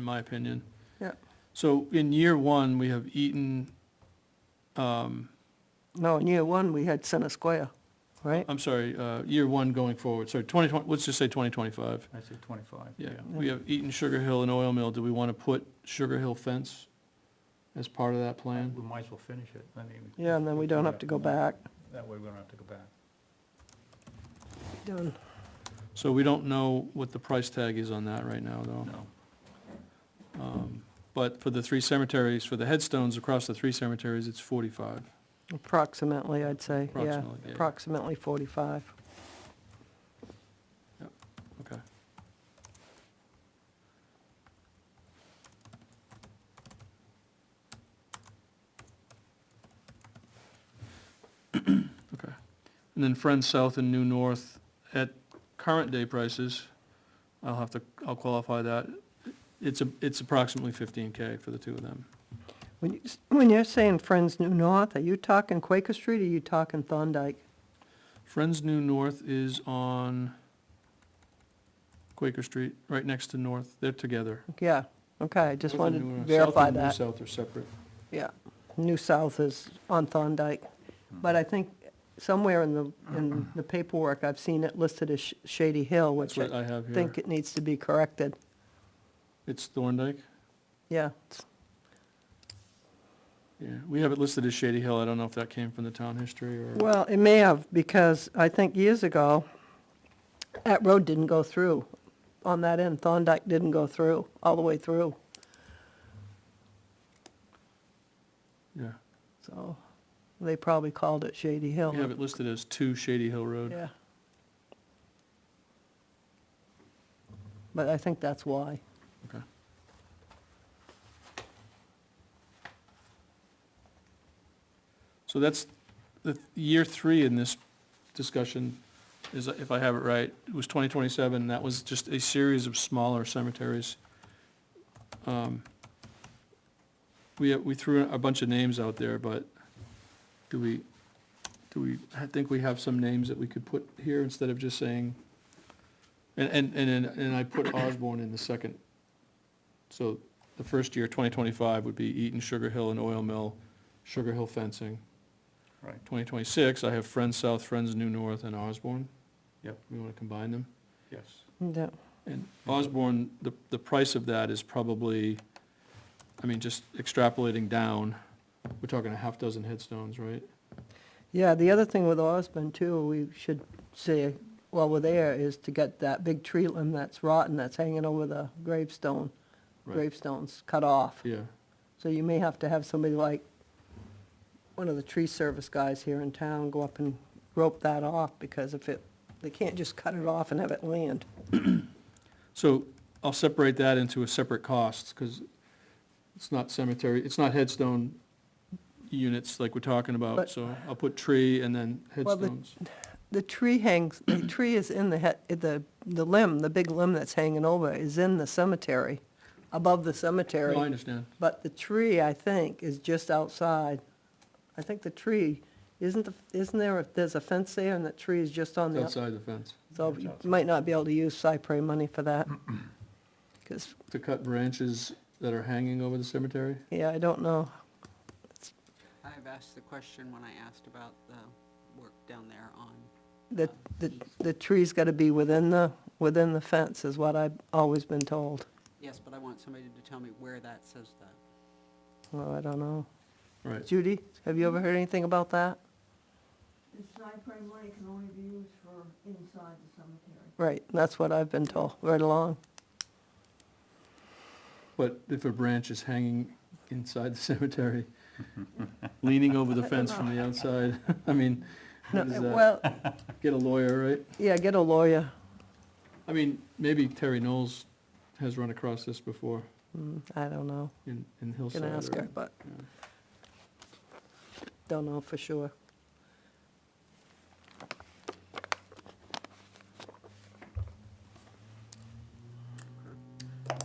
my opinion. yeah. So in year one, we have Eaton, No, in year one, we had Center Square, right? I'm sorry, year one going forward, sorry, 2020, let's just say 2025. I say 25, Yeah, yeah. we have Eaton, Sugar Hill, and Oil Mill. Do we want to put Sugar Hill fence as part of that plan? We might as well finish it, I mean. Yeah, and then we don't have to go back. That way we don't have to go back. Done. So we don't know what the price tag is on that right now, though. No. But for the 3 cemeteries, for the headstones across the 3 cemeteries, it's 45. Approximately, I'd say, yeah. Approximately, yeah. Approximately 45. Okay. Okay. And then Friends South and New North, at current day prices, I'll qualify that, it's approximately 15K for the 2 of them. When you're saying Friends New North, are you talking Quaker Street or are you talking Thorndike? Friends New North is on Quaker Street, right next to North, they're together. Yeah, okay, I just North and wanted to New North. verify South and New that. South are separate. Yeah, New South is on Thorndike. But I think somewhere in the paperwork, I've seen it listed as Shady Hill, That's which what I have here. think it needs to be corrected. It's Thorndike? Yeah, Yeah, we have it listed as Shady Hill. I don't know if that came from the town history or. well, it may have, because I think years ago, that road didn't go through. On that end, Thorndike didn't go through, all the way through, Yeah, so they probably called it Shady Hill. we have it listed as 2 Shady Hill Road. Yeah. But I think that's why. Okay. So that's the year 3 in this discussion, is, if I have it right, it was 2027. That was just a series of smaller cemeteries. We threw a bunch of names out there, but do I think we have some names that we could put here instead of just saying, and I put Osborne in the second. So the first year, 2025, would be Eaton, Sugar Hill, and Oil Mill, Sugar Hill Fencing. Right. 2026, I have Friends South, Friends New North, and Osborne. Yep. We want to combine them. Yes. Yeah. And Osborne, the price of that is probably, I mean, just extrapolating down, we're talking a half dozen headstones, right? Yeah, the other thing with Osborne too, we should say, while we're there, is to get that big tree limb that's rotten, that's hanging over the gravestone, Right. gravestones cut off. Yeah, So you may have to have somebody like one of the tree service guys here in town go up and rope that off, because if they can't just cut it off and have it land. so I'll separate that into a separate cost, because it's not cemetery, it's not headstone units like we're talking about, But- so I'll put tree and then Well, headstones. The tree is in the limb, the big limb that's hanging over is in the cemetery, above the cemetery. No, I understand. But the tree, I think, is just outside. I think the tree, isn't there's a fence there, and that tree is just on It's the, outside the fence. so It's you outside. might not be able to use cypre money for that. Because, To cut branches that are hanging over the cemetery? yeah, I don't know. I've asked the question when I asked about the work down there on, The tree's gotta be within the fence, is what I've always been told. yes, but I want somebody to tell me where that says that. Oh, I don't know. Right. Judy, have you ever heard anything about that? The cypre money can only be used for inside the cemetery. Right, that's what I've been told, right along. But if a branch is hanging inside the cemetery, leaning over the fence from the outside, I mean, No, how does that- well, get a lawyer, right? yeah, get a lawyer. I mean, maybe Terry Knowles has run across this before I don't know. in Hillside. Can ask or- her, but yeah. don't know for sure.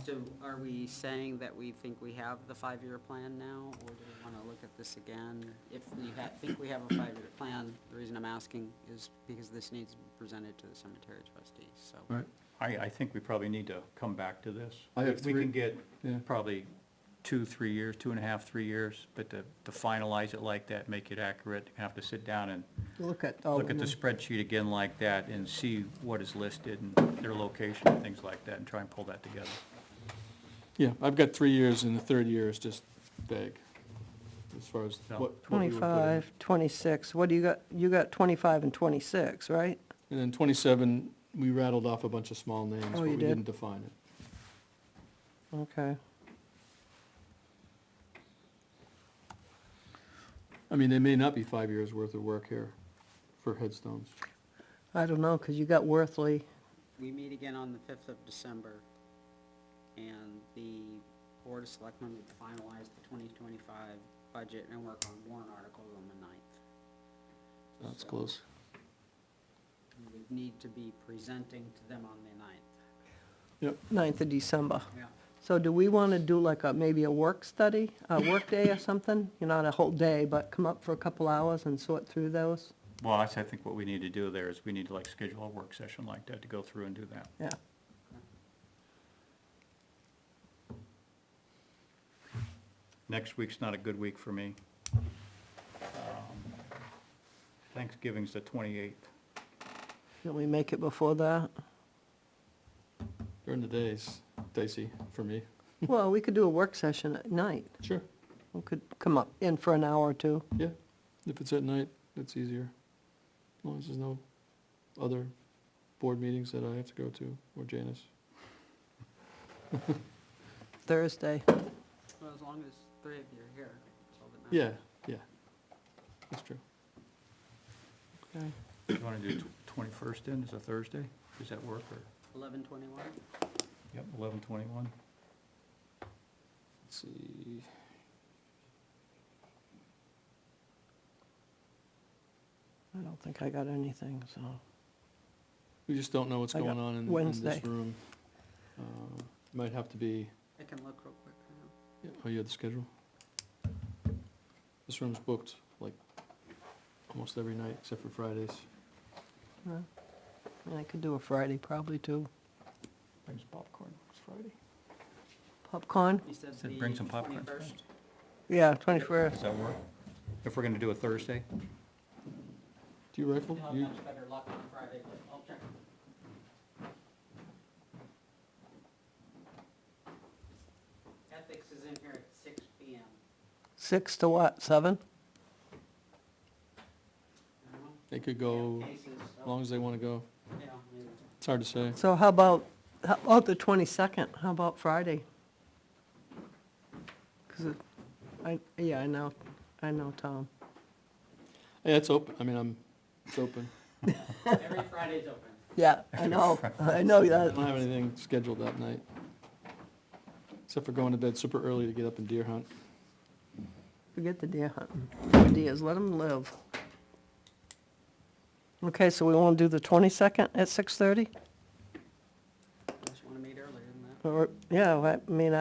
So are we saying that we think we have the 5-year plan now, or do we want to look at this again? If we think we have a 5-year plan, the reason I'm asking is because this needs to be presented to the cemetery trustees, so. Right, I think we probably need to come back to this. I have We three- can get yeah. probably 2-3 years, 2.5, 3 years, but to finalize it like that, make it accurate, have to sit down and Look at all look of at the them. spreadsheet again like that and see what is listed and their location and things like that, and try and pull that together. Yeah, I've got 3 years, and the third year is just vague, as far as No. what we would put in. 25, 26, what do you got? You got 25 and 26, right? And then 27, we rattled off a bunch of small names, Oh, but you we did? didn't define it. Okay. I mean, there may not be 5 years' worth of work here for headstones. I don't know, because you got Worthley. We meet again on the 5th of December, and the Board of Selectmen would finalize the 2025 budget and work on warrant articles on the 9th. That's So close. We would need to be presenting to them on the 9th. 9th of December. Yeah. So do we want to do like maybe a work study, a work day or something? Not a whole day, but come up for a couple hours and sort through those? Well, I think what we need to do there is we need to like schedule a work session like that to go through and do that. Yeah. Next week's not a good week for me. Thanksgiving's the 28th. Can we make it before that? During the days, dicey for me. Well, we could do a work session at night. Sure, We could come up in for an hour or two. yeah. If it's at night, it's easier. As long as there's no other board meetings that I have to go to, or Janice. Thursday. Well, as long as 3 of you are here, that's all that Yeah, matters. yeah, that's true. Okay. You want to do 21st then, is a Thursday? Does that work, or? 11:21? Yep, 11:21. Let's see. I don't think I got anything, so. We just don't know what's I got going on in Wednesday. this room. Might have to be, I can look real quick for now. yeah, oh, you have the schedule? This room's booked like almost every night, except for Fridays. I could do a Friday probably too. Bring some popcorn, it's Friday. Popcorn? He said Said the bring some popcorn. 21st. Yeah, Does 21st. that work? If we're gonna do a Thursday? Do you rifle? You'll have You, much better luck on Friday, but I'll check. Ethics is in here at 6 PM. 6 to what, 7? I don't know. they could We have go cases, as long as they wanna go. yeah, maybe. It's hard to say. So how about the 22nd? How about Friday? 'Cause I know, Tom. Yeah, it's open. I mean, it's open. Every Friday's open. Yeah, I know I that. don't have anything scheduled that night. Except for going to bed super early to get up and deer hunt. Forget the deer hunting. Ideas, let them live. Okay, so we want to do the 22nd at 6:30? Unless you wanna meet earlier than that. Or, yeah, I mean,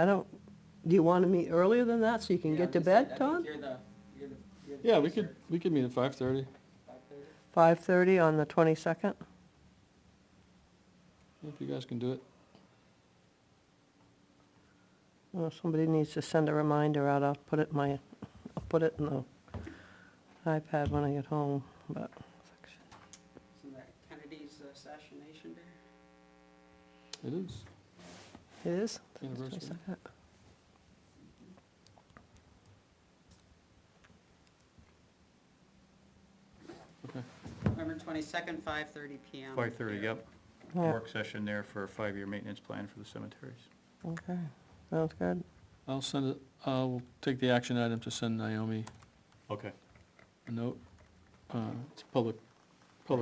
do you want to meet earlier than that so you can Yeah, get to I was gonna bed, say, I Tom? think you're the Yeah, we pacer. could meet at 5:30. 5:30? 5:30 on the 22nd? If you guys can do it. Well, somebody needs to send a reminder out. I'll put it in the iPad when I get home, but. Isn't that Kennedy's assassination day? It is. It is? Anniversary. 22nd. Okay. November 22nd, 5:30 PM. 5:30, yep. Yeah, Work session there for a 5-year maintenance plan for the cemeteries. okay, sounds good. I'll take the action item to send Naomi Okay. a note. It's a public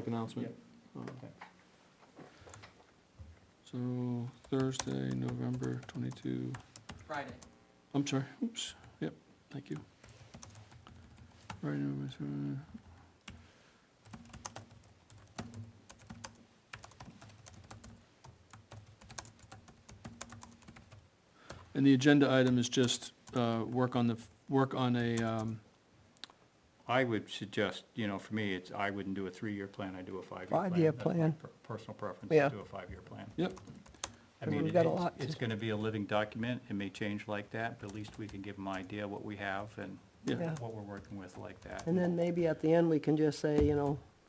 announcement. Okay. So Thursday, November 22, Friday. I'm sorry, oops, yep, thank you. Friday, November. And the agenda item is just work on a, I would suggest, for me, I wouldn't do a 3-year plan, I'd do a 5-year plan. 5-year That's my plan. Personal preference, Yeah. to do a 5-year plan. yep, I And mean, we've got a lot it's to- gonna be a living document, it may change like that, but at least we can give them an idea what we have and Yeah. what we're working with like that. And then maybe at the end, we can just say,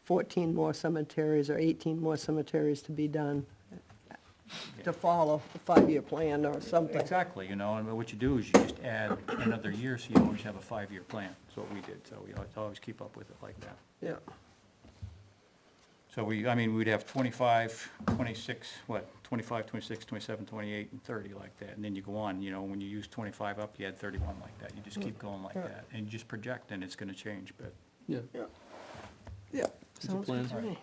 14 more cemeteries or 18 more cemeteries to be done to follow the 5-year plan or something. Exactly, and what you do is you just add another year, so you always have a 5-year plan, that's what we did, so we always keep up with it like that. Yeah, So we'd have 25, 26, 25, 26, 27, 28, and 30 like that, and then you go on, when you use 25 up, you add 31 like that, you just keep going like Yeah. that, and you just project, and it's gonna change, but, yeah. yeah. It's a Sounds plan. good to me.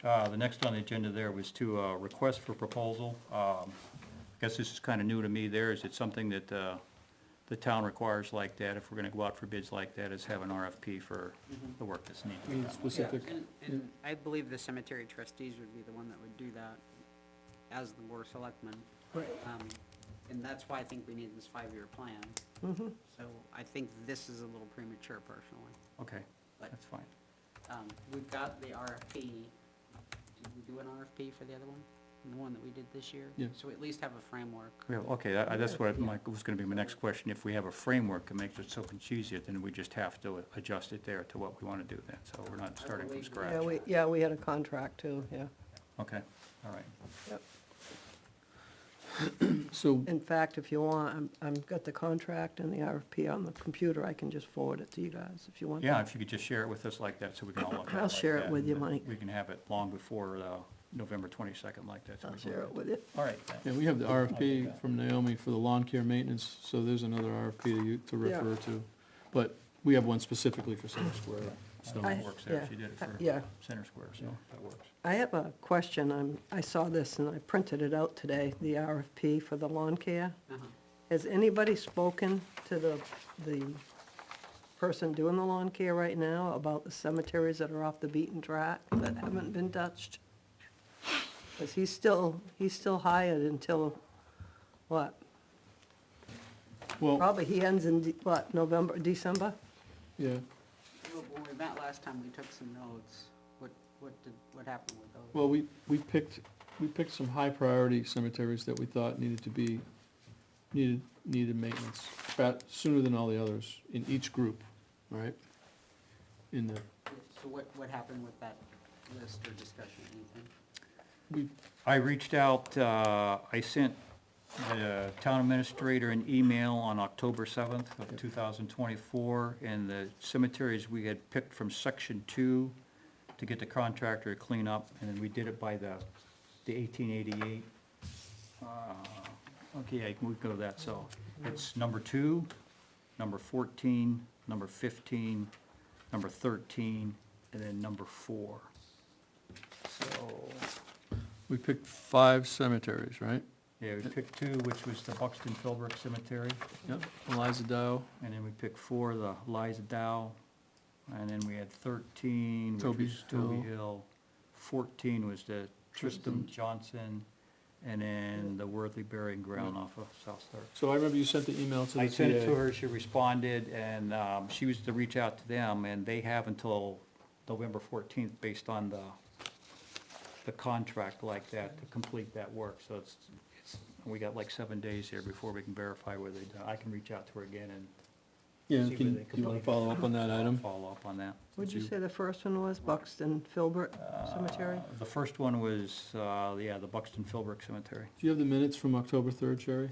the next on the agenda there was to, request for proposal, I guess this is kinda new to me there, is it something that, the town requires like that, if we're gonna go out for bids like that, is have an RFP for the work that's needed to be Need done. specific. And I believe the cemetery trustees would be the one that would do that as the board of selectmen. Right. And that's why I think we need this 5-year plan. Mhm. So I think this is a little premature personally. Okay, But- that's fine. We've got the RFP. Did we do an RFP for the other one? The one that we did this year? Yeah. So we at least have a framework. Yeah, okay, that's what was gonna be my next question, if we have a framework, it makes it so much easier, then we just have to adjust it there to what we wanna do then, so we're not starting from believe- scratch. Yeah, we had a contract too, yeah. Okay, all right. Yep. So, In fact, if you want, I've got the contract and the RFP on the computer. I can just forward it to you guys if you want. Yeah, if you could just share it with us like that, so we can all look at it I'll like share it that, with you, and Mike. We can have it long before, November 22nd like that. So I'll we can share look it at with you. All right, thanks. yeah, we have the RFP from Naomi for the lawn care maintenance, so there's another RFP to Yeah. refer to. But we have one specifically for Center Square, so. That works there, yeah, she did it for Yeah, Center Square, so that works. I have a question. I saw this and I printed it out today, the RFP for the lawn care. Uh-huh. Has anybody spoken to the person doing the lawn care right now about the cemeteries that are off the beaten track that haven't been touched? Because he's still hired until, what? Well, Probably he ends in, November, December? yeah, Well, when we met last time, we took some notes. What happened with those? well, we picked some high priority cemeteries that we thought needed maintenance, sooner than all the others in each group, all right? In the, So what happened with that list or discussion, anything? we, I reached out, I sent the town administrator an email on October 7th of 2024, and the cemeteries we had picked from section 2 to get the contractor to clean up, and then we did it by the 1888. Okay, we go to that, so it's number 2, number 14, number 15, number 13, and then number 4. So, we picked 5 cemeteries, right? yeah, we picked 2, which was the Buxton Philbrook Cemetery, Yep, Eliza Dow, and then we picked 4, the Liza Dow, and then we had 13, which Toby was Toby Hill. Hill. 14 was the Tristram Johnson, and then the Worthley Burying Ground off of South Start. So I remember you sent the email to the TA. I sent it to her, she responded, and she was to reach out to them, and they have until November 14th, based on the contract like that, to complete that work. So we got like 7 days here before we can verify whether they done. I can reach out to her again and Yeah, see whether can, they do you wanna complete follow up on that item? follow up on that. What'd you say the first one was, Buxton Filbert Cemetery? The first one was, the Buxton Philbrook Cemetery. Do you have the minutes from October 3rd, Sherry?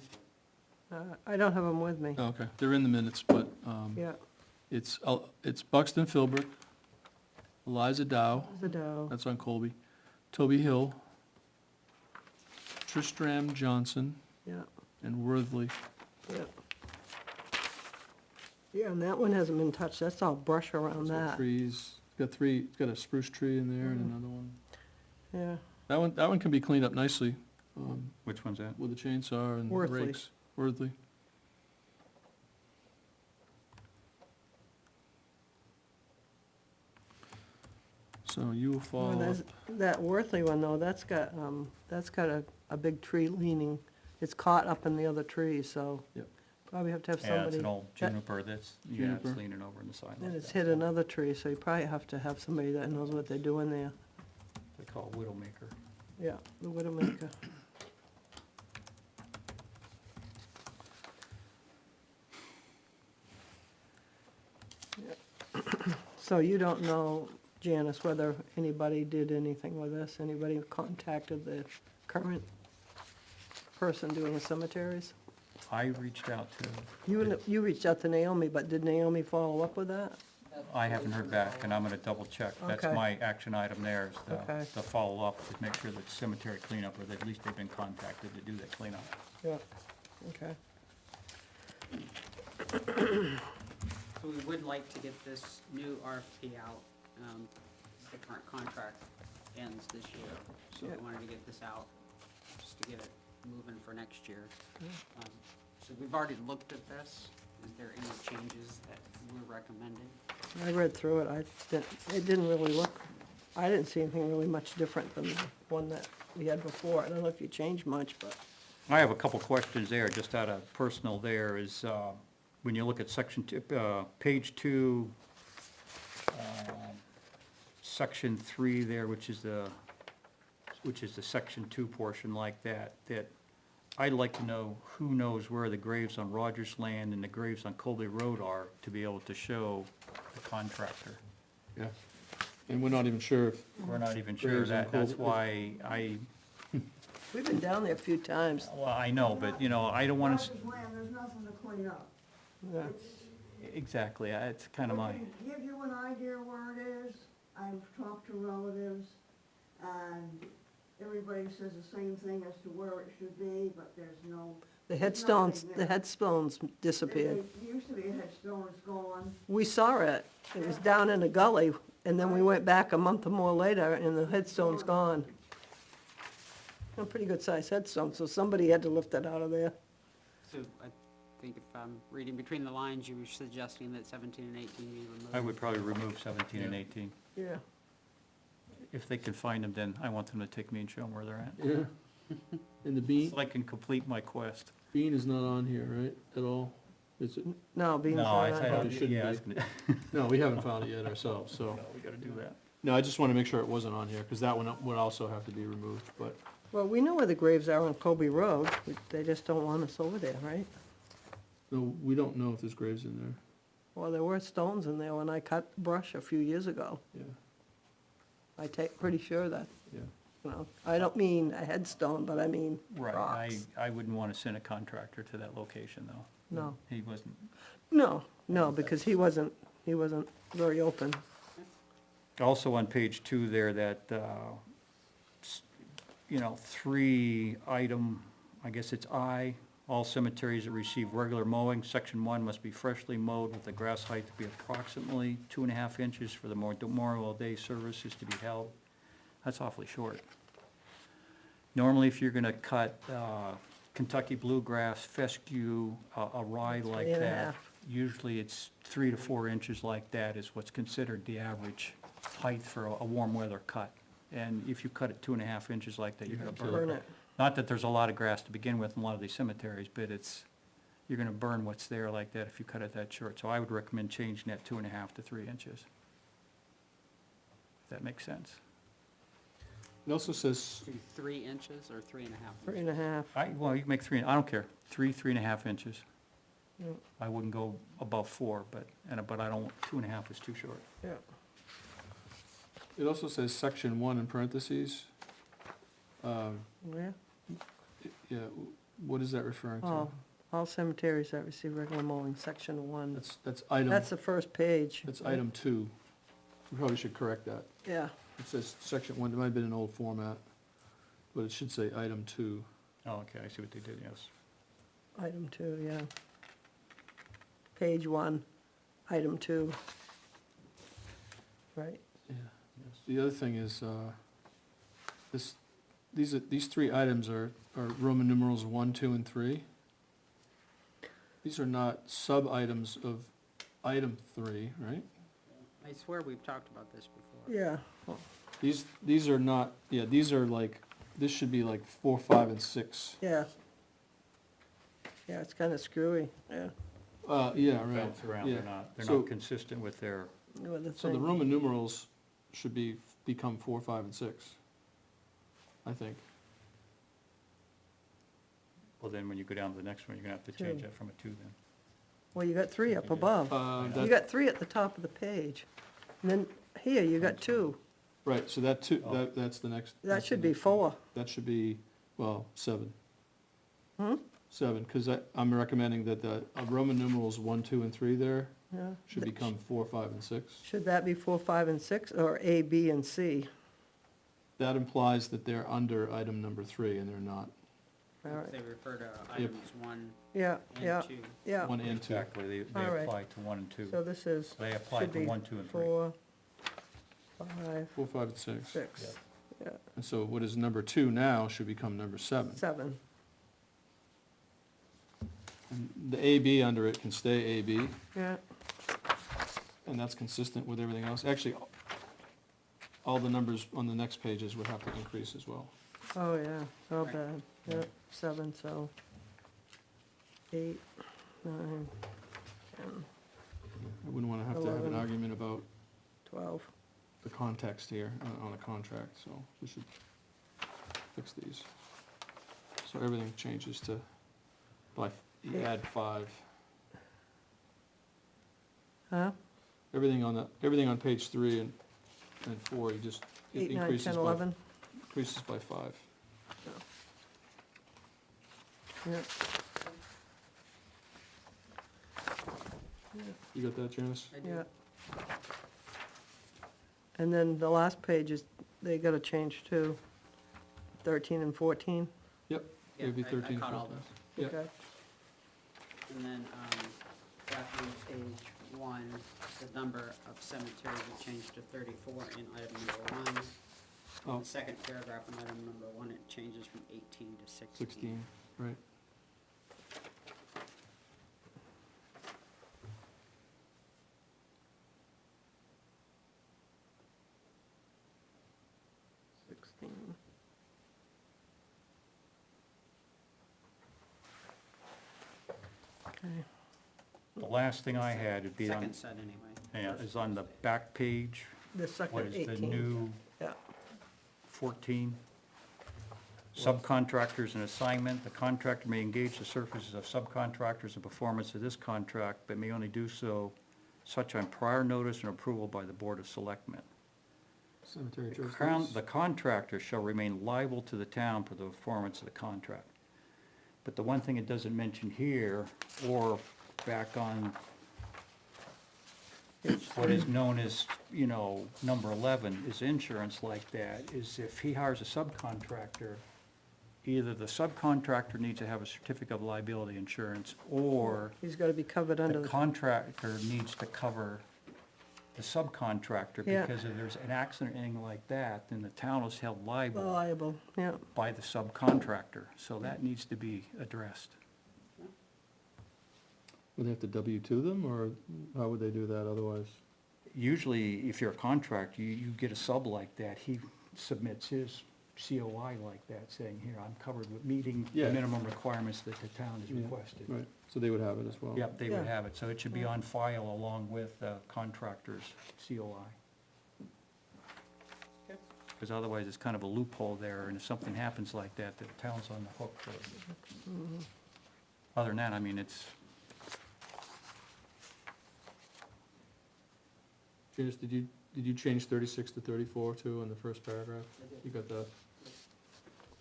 I don't have them with me, Oh, okay, they're in the minutes, but, yeah, it's Buxton Philbrook, Eliza Dow, the Dow, that's on Colby, Toby Hill, Tristram Johnson, yeah, and Worthley. yeah. Yeah, and that one hasn't been touched, that's all brush around So that, trees, it's got a spruce tree in there and another one. yeah. That one can be cleaned up nicely, Which one's that? with a chainsaw and Worthley. rakes. Worthley. So you will Well, follow there's- up. That Worthley one, though, that's got a big tree leaning, it's caught up in the other trees, so Yep. probably have to have Yeah, it's somebody, an old juniper that's, yeah, it's Juniper. leaning over in the side and like it's that. hit another tree, so you probably have to have somebody that knows what they're doing there. They call it widowmaker. Yeah, the Widowmaker. Yeah. So you don't know, Janice, whether anybody did anything with this? Anybody contacted the current person doing the cemeteries? I reached out to, You reached out to Naomi, but did Naomi follow up with that? I haven't heard back, and I'm gonna double check. That's Okay. my action item there, is Okay. the follow-up, to make sure that cemetery cleanup, or that at least they've been contacted to do that cleanup. Yeah, okay. So we would like to get this new RFP out. The current contract ends this year, so we Yep. wanted to get this out, just to get it moving for next year. So we've already looked at this. Is there any changes that we're recommending? I read through it, it didn't really look, I didn't see anything really much different than the one that we had before. I don't know if you changed much, but, I have a couple questions there, just out of personal there, is, when you look at section 2, page 2, section 3 there, which is the section 2 portion like that, I'd like to know who knows where the graves on Rogers Land and the graves on Colby Road are, to be able to show the contractor. Yeah. And we're not even sure if, We're not even sure Graves on that, that's Colby- why we've been down there a few times. well, I know, but, I don't wanna, Rogers Land, there's nothing to clean up. Yeah. It's, exactly, it's kinda I my, can give you an idea where it is. I've talked to relatives, and everybody says the same thing as to where it should be, but there's no. The there's headstones, nothing the there. headstones disappeared. There used to be a headstone, it's gone. We saw it, it was down in a gully, and then we went back a month or more later, and the headstone's gone. A pretty good sized headstone, so somebody had to lift it out of there. So I think if I'm reading between the lines, you were suggesting that 17 and 18 be removed. I would probably remove 17 and Yeah. 18. Yeah. If they can find them, then I want them to take me and show them where they're at. yeah. And the bean, So I can complete my quest. bean is not on here, right, at all? Is it? No, Beans No, are I not. thought, Probably shouldn't yeah, I was be. gonna- No, we haven't found it yet ourselves, so. no, we gotta do that. No, I just wanna make sure it wasn't on here, because that one would also have to be removed, but, Well, we know where the graves are on Colby Road, they just don't want us over there, right? no, we don't know if there's graves in there, Well, there were stones in there when I cut brush a few years ago. yeah, Pretty sure that, yeah. you know, I don't mean a headstone, but I mean Right, rocks. I wouldn't wanna send a contractor to that location, though. No, He wasn't, no, because he wasn't very open. also on page 2 there, that, you know, 3 item, I guess it's I, all cemeteries that receive regular mowing, section 1 must be freshly mowed with the grass height to be approximately 2.5 inches for the Memorial Day services to be held. That's awfully short. Normally, if you're gonna cut Kentucky bluegrass, fescue, a rye like 3.5. that, usually it's 3 to 4 inches like that is what's considered the average height for a warm weather cut. And if you cut it 2.5 inches like that, you're gonna Burn it. not that there's a lot of grass to begin with in a lot of these cemeteries, but you're gonna burn what's there like that if you cut it that short. So I would recommend changing that 2.5 to 3 inches. If that makes sense. It also says, Do 3 inches or 3.5 3 inches? and a half. Well, you can make 3, I don't care, 3.5 inches. Yeah. I wouldn't go above 4, but I don't, 2.5 is too short. Yeah. it also says section 1 in parentheses. Yeah, Yeah, what is that referring to? oh, all cemeteries that receive regular mowing, section 1. That's item, That's the first page. that's item 2. We probably should correct that. Yeah, It says section 1, it might have been an old format, but it should say item 2. Oh, okay, I see what they did, yes. item 2, yeah. Page 1, item 2. Right, Yeah. The other thing is, these 3 items are Roman numerals 1, 2, and 3. These are not sub-items of item 3, right? I swear we've talked about this before. yeah, These are not, yeah, these are like, this should be like 4, 5, and 6. yeah. Yeah, it's kind of screwy, yeah, Yeah, right. Bounce around, yeah. they're So- not consistent with their, with the So the thing. Roman numerals should become 4, 5, and 6, I think. well, then when you go down to the next one, you're gonna have to change 2. that from a 2 then. Well, you got 3 up above. You That, got 3 at the top of the page. And then here, you got 2. right, so that 2, Oh. that's the next. That that's the should be next 4. one. That should be, well, 7. Hmm? 7, because I'm recommending that the Roman numerals 1, 2, and 3 there Yeah. should become 4, 5, and 6. Should that be 4, 5, and 6, or A, B, and C? That implies that they're under item number 3, and they're not. All right, They refer to items 1 yeah, yeah, and 2. yeah. 1 and 2. Exactly, they All right. apply to 1 and 2. So this is, They apply should to be 1, 2, and 3. 4, 5, 4, 5, and 6. 6, yeah, And so what is number 2 now should become number 7. 7. And the AB under it can stay AB, Yeah, and that's consistent with everything else. Actually, all the numbers on the next pages would have to increase as well. oh, yeah, oh, Right. bad, yeah, 7, so 8, 9, 10, I wouldn't want to have to have an 11. argument about 12. the context here on a contract, so we should fix these. So everything changes to, you add 5. Huh? Everything on page 3 and 4, you just, it 8, 9, increases 10, by, 11? increases by 5. Yeah. You got that, Janice? I do. Yeah. And then the last page is, they gotta change too, 13 and 14. Yeah, It'd be I 13, caught all 14. those. Yeah. Okay. And then, back on page 1, the number of cemeteries is changed to 34 in item number 1. Oh. In the second paragraph in item number 1, it changes from 18 to 16. 16, right. Okay. The last thing I had would be on, Second set anyway. yeah, is on the back page. The What second is the 18. new Yeah, 14? Subcontractors and assignment. The contractor may engage the services of subcontractors in performance of this contract, but may only do so such on prior notice and approval by the Board of Selectmen. Cemetery The trustees. The contractor shall remain liable to the town for the performance of the contract. But the one thing it doesn't mention here, or back on what is known as, you know, number 11, is insurance like that, is if he hires a subcontractor, either the subcontractor needs to have a certificate of liability insurance, or he's gotta be covered under the the, contractor needs to cover the subcontractor, Yeah. because if there's an accident or anything like that, then the town is held liable liable, yeah. by the subcontractor, so that needs to be addressed. Would they have to W-2 them, or how would they do that otherwise? Usually, if you're a contractor, you get a sub like that, he submits his COI like that, saying, here, I'm covered with meeting the Yeah. minimum requirements that the town has Yeah, requested. Right, so they would have it as well? Yep, they would Yeah. have it, so it should be on file along with contractor's COI. Yep. Because otherwise, it's kind of a loophole there, and if something happens like that, the town's on the hook for it. Other than that, I mean, it's, Janice, did you change 36 to 34 too in the first paragraph? I did. You got that?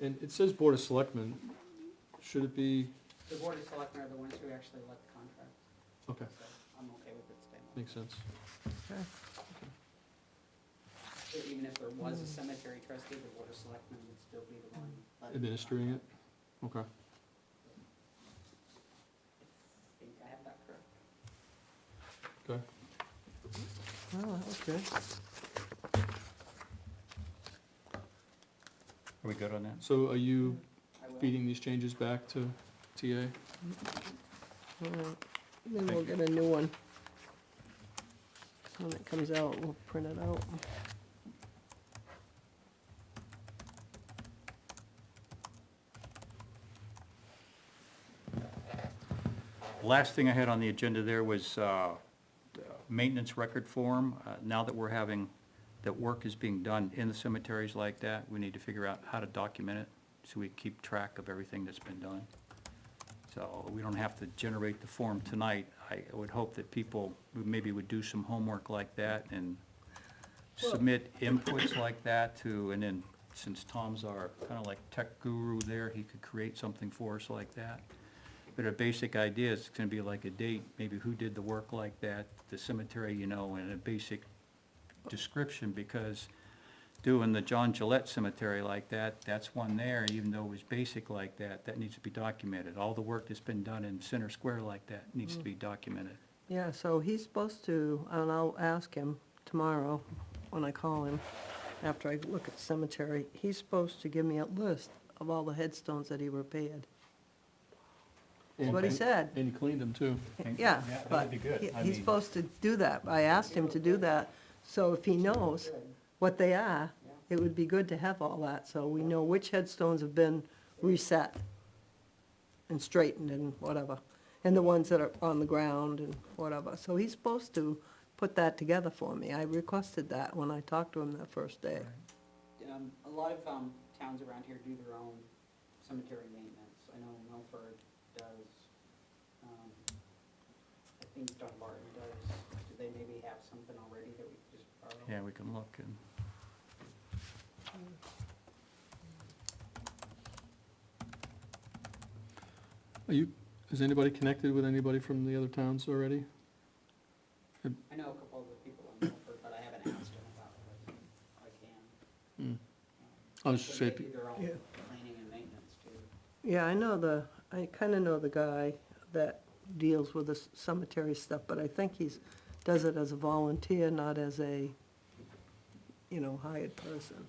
And it says Board of Selectmen, should it be, The Board of Selectmen are the ones who actually let the contract, okay, so I'm okay with it staying. makes sense. Okay. So even if there was a cemetery trustee, the Board of Selectmen would still be the one letting the Administering it? contract. Okay. I think I have that correct. Okay. Oh, that was good. are we good on that? So are you I will. feeding these changes back to TA? All right. Then we'll get a new one. When it comes out, we'll print it out. Last thing I had on the agenda there was maintenance record form. Now that we're having, that work is being done in the cemeteries like that, we need to figure out how to document it, so we keep track of everything that's been done. So we don't have to generate the form tonight. I would hope that people maybe would do some homework like that and submit inputs like that to, and then, since Tom's our kind of like tech guru there, he could create something for us like that. But a basic idea is gonna be like a date, maybe who did the work like that, the cemetery, you know, and a basic description, because doing the John Gillette Cemetery like that, that's one there, even though it was basic like that, that needs to be documented. All the work that's been done in Center Square like that needs to be documented. Yeah, so he's supposed to, and I'll ask him tomorrow when I call him, after I look at the cemetery, he's supposed to give me a list of all the headstones that he repaired. That's what he said. And you cleaned them too. Yeah, that but would be good. I he's mean- supposed to do that. I asked him to do that, so if he knows Good. what they are, Yeah. it would be good to have all that, so we know which headstones have been reset and straightened and whatever, and the ones that are on the ground and whatever. So he's supposed to put that together for me. I requested that when I talked to him that first day. A lot of towns around here do their own cemetery maintenance. I know Milford does, I think Dunbarton does. Do they maybe have something already that we could just borrow? Yeah, we can look and, Is anybody connected with anybody from the other towns already? I know a couple of the people in Milford, but I haven't asked them about it. I can. Hmm. I was just They saying, do their own Yeah. cleaning and maintenance too. Yeah, I kinda know the guy that deals with the cemetery stuff, but I think does it as a volunteer, not as a, hired person.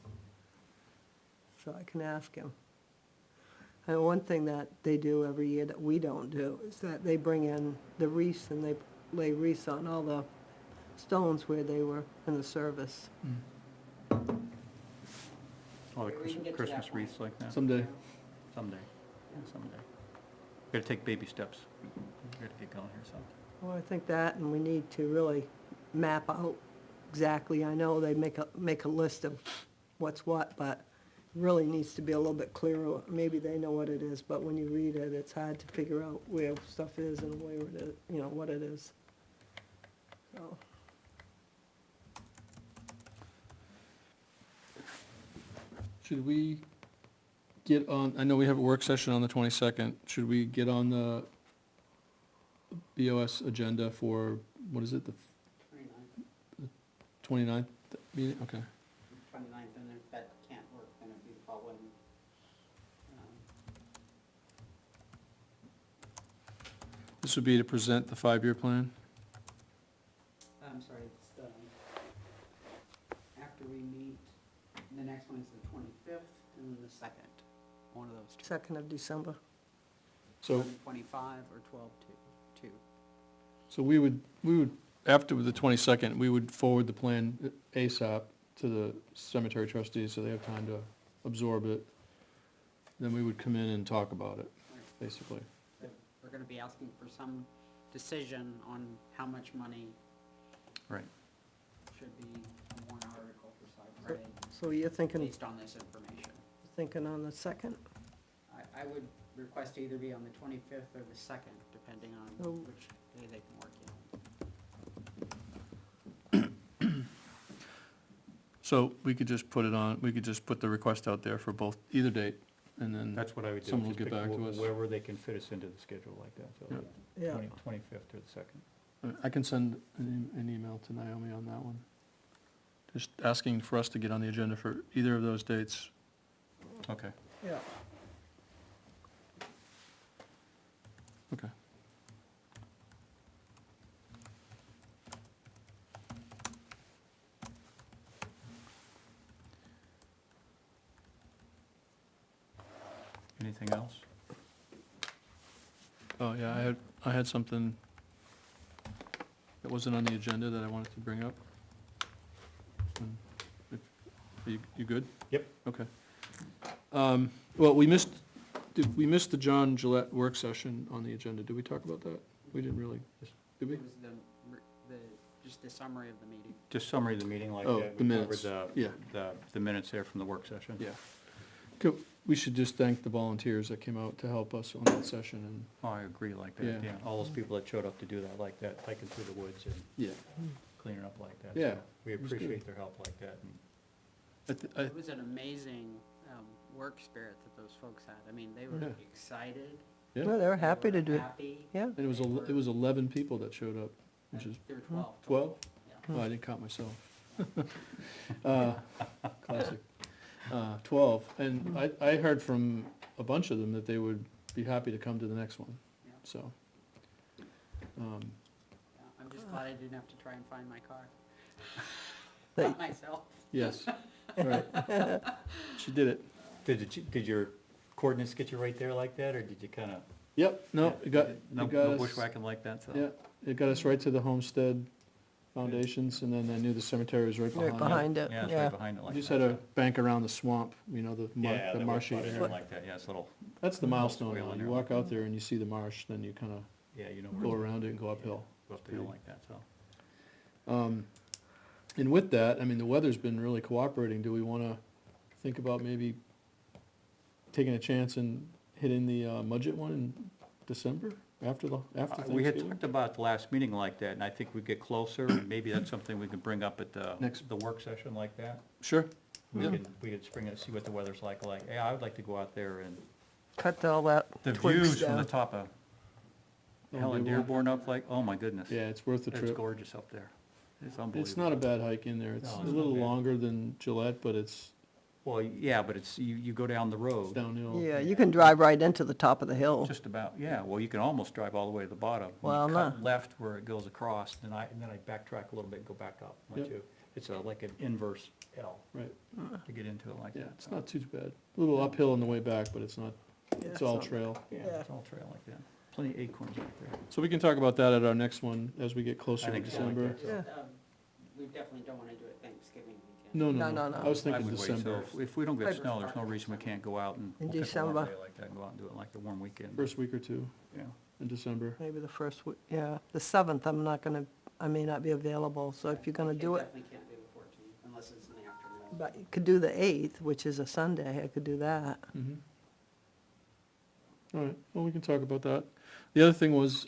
So I can ask him. And one thing that they do every year that we don't do is that they bring in the wreaths and they lay wreaths on all the stones where they were in the service. all the Okay, we can get to that Christmas point. wreaths like that, someday. someday, someday. Gotta take baby steps. We gotta get going here, so. Well, I think that, and we need to really map out exactly, I know they make a list of what's what, but really needs to be a little bit clearer. Maybe they know what it is, but when you read it, it's hard to figure out where stuff is and where it is, you know, what it is. So, Should we get on, I know we have a work session on the 22nd, should we get on the BOS agenda for, what is it, the 29th, 29th meeting? Okay. 29th, and if that can't work, then it'd be the following. This would be to present the 5-year plan? I'm sorry, it's after we meet, the next one's the 25th, and then the 2nd, one of those two. 2nd of December. So, 25 or 12/2. so we would, after the 22nd, we would forward the plan ASAP to the cemetery trustees so they have time to absorb it. Then we would come in and talk about it, basically. But we're gonna be asking for some decision on how much money Right. should be a warrant article for site parade, So you're thinking based on this information. on the 2nd? I would request to either be on the 25th or the 2nd, depending Oh. on which day they can work in. So we could just put it on, we could just put the request out there for both, either date, and then, That's what I would do. Someone will just get pick back to us. Wherever they can fit us into the schedule like that, so Yeah. Yeah. 25th or the 2nd. I can send an email to Naomi on that one. Just asking for us to get on the agenda for either of those dates. Okay. Yeah. Okay. Anything else? Oh, yeah, I had something that wasn't on the agenda that I wanted to bring up. You good? Yep. Okay. Well, we missed the John Gillette work session on the agenda. Did we talk about that? We didn't really, did we? It was just the summary of the meeting. Just summary of the meeting like Oh, that. the We minutes. covered Yeah. the minutes there from the work session. Yeah. We should just thank the volunteers that came out to help us on that session, and, Oh, I agree like Yeah. that, yeah. All those people that showed up to do that like that, hiking through the woods and yeah. cleaning up like that. Yeah, so We it was good. appreciate their help like that. and- It was an amazing work spirit that those folks had. I mean, they were Yeah. excited. Yeah, No, they were happy to do it. Happy. Yeah. and it was 11 people that showed up, which is There were 12. 12? Yeah. Oh, I didn't count myself. Classic. 12, and I heard from a bunch of them that they would be happy to come to the next one, Yeah. so. Yeah, I'm just glad I didn't have to try and find my car. They- Not myself. Yes, right. She did it. Did your coordinates get you right there like that, or did you kinda? Yep, no, it got No us, bushwhacking like that, so? yeah, it got us right to the homestead foundations, and then I knew the cemetery was right Right behind it. behind it, Yeah, it's yeah. right behind it like We that. just had to so- bank around the swamp, you know, the Yeah, the the marshy bush area. like that, yeah, it's a little, That's the milestone Swale now. in You there. walk out there and you see the marsh, then you kinda yeah, you know. go around it and go uphill. Go up the hill like that, so. And with that, I mean, the weather's been really cooperating. Do we wanna think about maybe taking a chance and hitting the Mudgett one in December, after Thanksgiving? We had talked about the last meeting like that, and I think we get closer, and maybe that's something we could bring up at the work session like that. Sure, We Yeah. could spring it, see what the weather's like, hey, I would like to go out there and, Cut all that the twigs views from the down. top of Oh, Helen Dearborn. Dearborn up like, oh my goodness. yeah, it's worth the It's trip. gorgeous up there. It's unbelievable. It's not a bad hike in there. It's No, a it's not little bad. longer than Gillette, but it's Well, yeah, but it's, you go down the road, downhill. Yeah, you can drive right into the top of the hill. just about, yeah, well, you can almost drive all the way to the bottom. You Well, cut no. left where it goes across, and then I backtrack a little bit, and go back up, Yep. too. It's like an inverse L Right, to get into it like yeah, that. it's so. not too bad. A little uphill on the way back, but it's not, Yeah, it's all not- trail. Yeah, Yeah. it's all trail like that. Plenty of acorns out there. So we can talk about that at our next one as we get closer I to think so. December. Just, Yeah. we definitely don't wanna do it Thanksgiving weekend. No, No, no, no, no. no. I was I thinking would wait, so December, if we don't get Right. snow, there's no reason we can't go out and In we'll pick a warm December. day like that, and go out and do it like a warm weekend. first week or two. Yeah, in December. maybe the first week, yeah. The 7th, I may not be available, so if you're gonna do it, Definitely can't do the 14th unless it's in the afternoon. but you could do the 8th, which is a Sunday, I could do that. Mhm. All right, well, we can talk about that. The other thing was,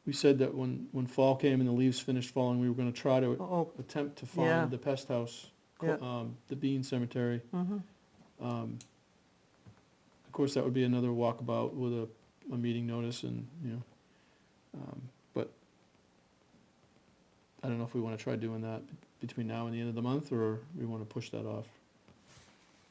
we said that when fall came and the leaves finished falling, we were gonna try to Oh, attempt to Yeah. find the pest house, Yeah. the Bean Cemetery. mhm. Of course, that would be another walkabout with a meeting notice and, but I don't know if we wanna try doing that between now and the end of the month, or we wanna push that off.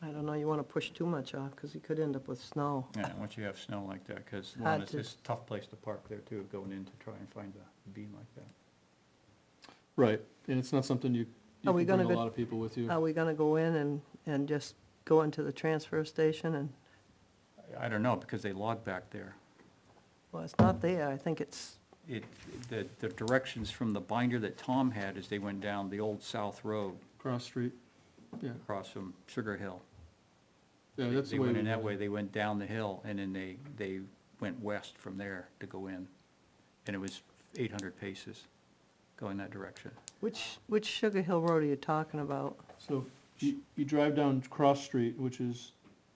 I don't know, you wanna push too much off, because you could end up with snow. Yeah, once you have snow like that, because Hard one, it's to- just a tough place to park there too, going in to try and find a beam like that. Right, and it's not something you Are we can bring gonna a go- lot of people with you. Are we gonna go in and just go into the transfer station and, I don't know, because they log back there. well, it's not there, I think it's, The directions from the binder that Tom had is they went down the old South Road Cross Street, yeah, across from Sugar Hill. yeah, that's the They way. went we in that went. way, they went down the hill, and then they went west from there to go in. And it was 800 paces going that direction. which Sugar Hill Road are you talking about? So, you drive down Cross Street, which is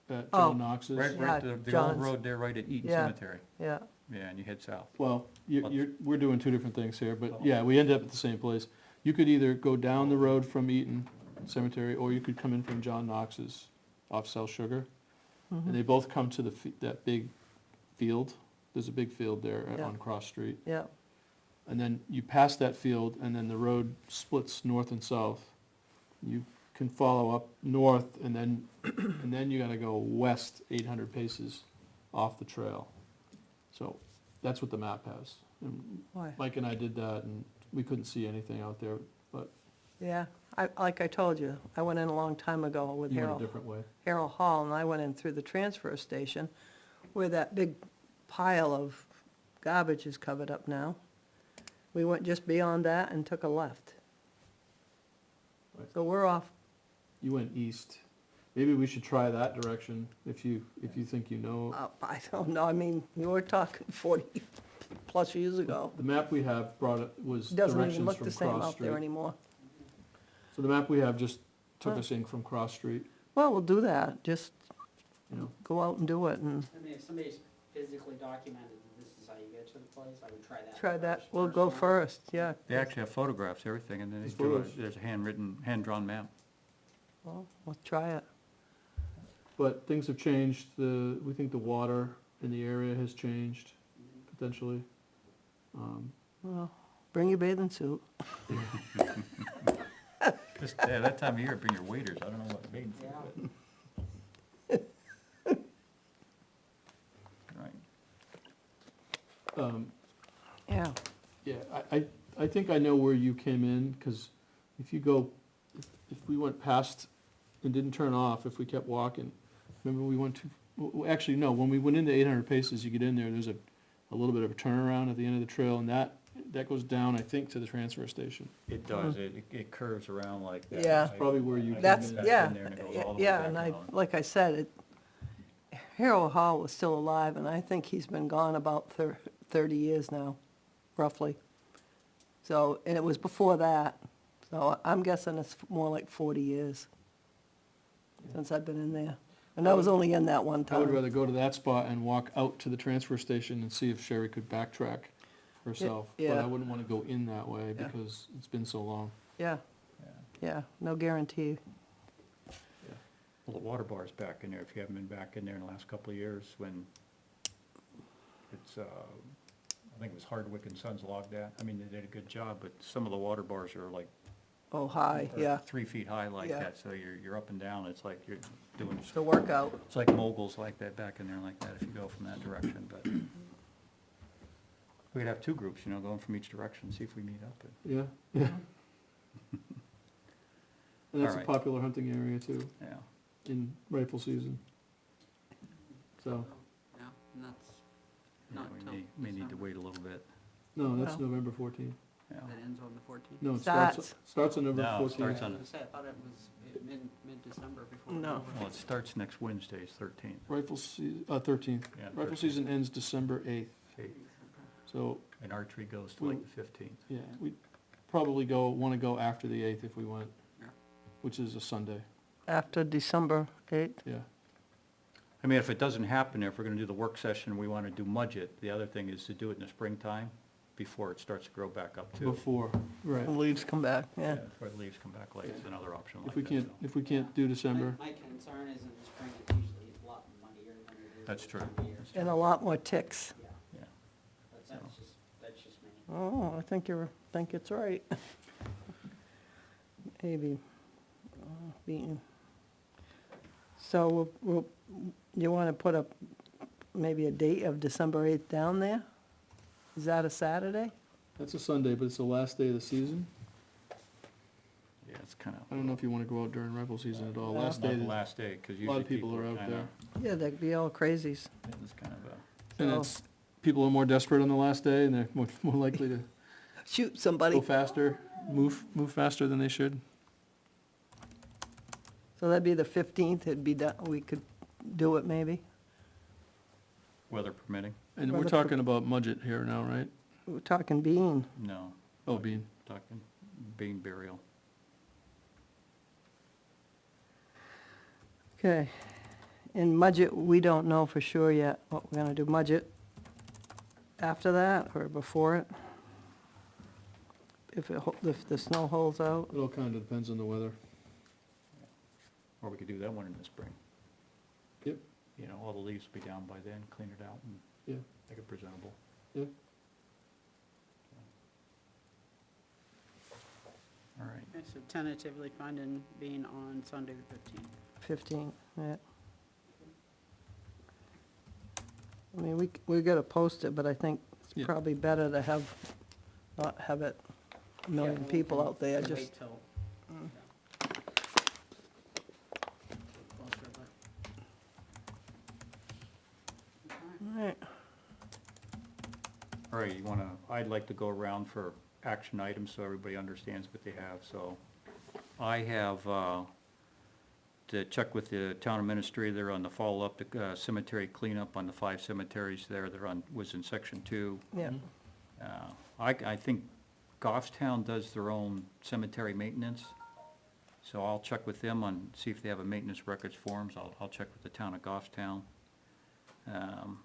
at Oh. John Knox's. Right, Yeah, right, the old John's. road there, right at Eaton Yeah. Cemetery. Yeah, Yeah, and you head south. Well, we're doing two different things here, but Oh. yeah, we end up at the same place. You could either go down the road from Eaton Cemetery, or you could come in from John Knox's off South Sugar. mhm, And they both come to that big field. There's a big field there Yeah. on Cross Street. yeah, And then you pass that field, and then the road splits north and south. You can follow up north, and then you gotta go west 800 paces off the trail. So, that's what the map has. And why? Mike and I did that, and we couldn't see anything out there, but Yeah, like I told you, I went in a long time ago with you went a Harold. different way. Harold Hall, and I went in through the transfer station where that big pile of garbage is covered up now. We went just beyond that and took a left. Right. So we're off, You went east. Maybe we should try that direction, if you think you know. I don't know, I mean, you were talking 40-plus years ago. The map we have was Doesn't even directions look from the same Cross out there Street. anymore. So the map we have just took Huh. us in from Cross Street, Well, we'll do that, just you know. go out and do it and I mean, if somebody's physically documented that this is how you get to the place, I would try that. try that. first, We'll go one. first, yeah. They actually have photographs, everything, and then There's they do photos. there's a handwritten, hand-drawn map. Well, we'll try it. But things have changed, we think the water in the area has changed, potentially. Well, bring your bathing suit. Yeah, that time of year, bring your waders, I don't know what bathing suit, Yeah. but. Right. Yeah, Yeah, I think I know where you came in, because if you go, if we went past and didn't turn off, if we kept walking, remember we went to, well, actually, no, when we went into 800 paces, you get in there, there's a little bit of a turnaround at the end of the trail, and that goes down, I think, to the transfer station. It does, it curves around like that. Yeah. That's probably where you I came that's, in. back yeah, in there and it goes all the way yeah, back and I, down. like I said, Harold Hall was still alive, and I think he's been gone about 30 years now, roughly. So, and it was before that, so I'm guessing it's more like 40 years since I've been in there. And I was only in that one I would time. rather go to that spot and walk out to the transfer station and see if Sherry could backtrack herself. But yeah. I wouldn't wanna go in that way, Yeah. because it's been so long. Yeah, Yeah. yeah, no guarantee. Well, the water bar's back in there, if you haven't been back in there in the last couple of years, when it's, I think it was Hardwick and Sons logged that, I mean, they did a good job, but some of the water bars are like. Oh, hi, are yeah, 3 feet high like Yeah. that, so you're up and down, it's like you're doing, it's a workout. it's like moguls like that back in there like that, if you go from that direction, but. We could have two groups, going from each direction, see if we meet up. Yeah, yeah. And that's a Alright. popular hunting area too, Yeah, in rifle season. So, Yeah, and that's yeah, not till may need to December. wait a little bit, no, that's Well. November 14th. yeah. That ends on the 14th? No, it Starts. starts on November No, it 14th. starts on- I was gonna say, I thought it was mid-December before. it was No. over. Well, it starts next Wednesday, it's 13th. Rifle 13th. Yeah, Rifle 13th. season ends December 8th. Okay, So, and archery goes to like the 15th. yeah, we'd probably wanna go after the 8th if we went, Yeah. which is a Sunday, After December 8th? yeah. I mean, if it doesn't happen, if we're gonna do the work session, we wanna do mudget. The other thing is to do it in the springtime before it starts to grow back up too. Before, right. The leaves come back, yeah. Before the leaves come back late, it's another option like If we that. can't, so. if we can't do December, My concern is in the spring, it's usually a lot muddier than it is. That's this true. time of year. And a lot more ticks. Yeah, Yeah. but that's just me. Oh, I think it's right. Maybe, being. So you want to put maybe a date of December 8th down there? Is that a Saturday? that's a Sunday, but it's the last day of the season. Yeah, it's kind I don't know if you wanna go out during rifle season at all. Last Not day, the last day, because a usually lot of people are out kinda- there. Yeah, they'd be all crazies. It's kind of a, And So- it's, people are more desperate on the last day, and they're more likely to Shoot go somebody. faster, move faster than they should. So that'd be the 15th, it'd be done, we could do it maybe. weather permitting. And we're Rather talking about budget here now, right? We're talking bean. No, Oh, Bean. talking bean burial. Okay. In budget, we don't know for sure yet what we're gonna do. Budget after that or before it? If the snow holds out? It all kinda depends on the weather. Or we could do that one in the spring. Yep. You know, all the leaves will be down by then, clean it out and Yeah. make it presentable. Yeah. All right. Okay, so tentatively finding being on Sunday the 15th. 15, yeah. I mean, we gotta post it, but I think it's Yeah. probably better to not have it, a million Yeah, people we'll out there, wait just, till- Mm. yeah. Closer, but- Okay. all right. All right, I'd like to go around for action items so everybody understands what they have, so. I have, to check with the town administrator on the follow-up, the cemetery cleanup on the 5 cemeteries there that was in section 2. Yeah, I think Goffstown does their own cemetery maintenance, so I'll check with them on, see if they have a maintenance records forms. I'll check with the town of Goffstown. And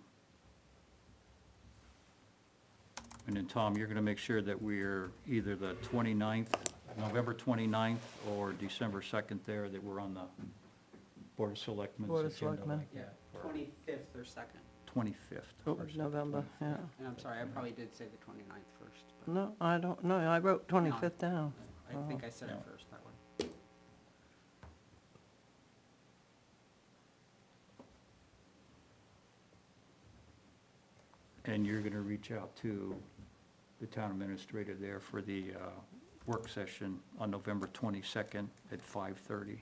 then, Tom, you're gonna make sure that we're either the 29th, November 29th, or December 2nd there, that we're on the Board of Selectmen's Board of agenda Selectmen. like Yeah, that for 25th or 2nd. 25th. Oh. of November, yeah. And I'm sorry, I probably did say the 29th first, but No, I don't, no, I wrote 25th down. I think I said it Yeah. first that way. And you're gonna reach out to the town administrator there for the work session on November 22nd at 5:30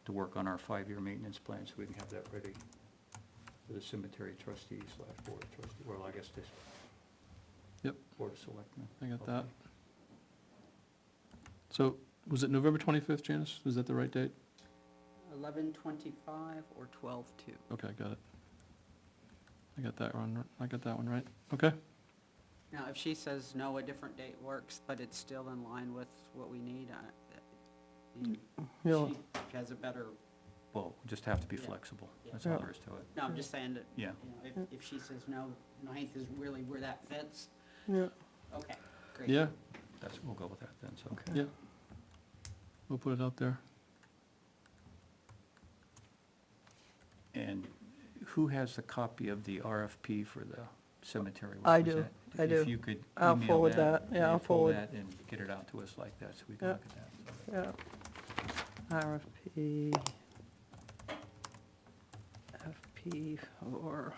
to work on our 5-year maintenance plan, so we can have that ready for the cemetery trustees / board of trustees, well, I guess this. Yep. Board of selectmen. I got that. Okay. So, was it November 25th, Janice? Was that the right date? 11:25 or 12:02. Okay, got it. I got that one right. Okay. Now, if she says no, a different date works, but it's still in line with what we need, You'll- she has a better, Well, we just have to be Yeah. flexible, Yeah. that's all Yeah. there is to it. no, I'm just saying that, Yeah. you know, if she says no, 9th is really where that fits, Yeah, okay, great. Yeah, We'll go with that then, so. okay. yeah. We'll put it out there. And who has the copy of the RFP for the cemetery? work? I Was do, that- I do. If you could I'll email forward that, yeah, and I'll pull forward. that and get it out to us like that, so we can Yeah. look at that. Yeah. RFP. FP for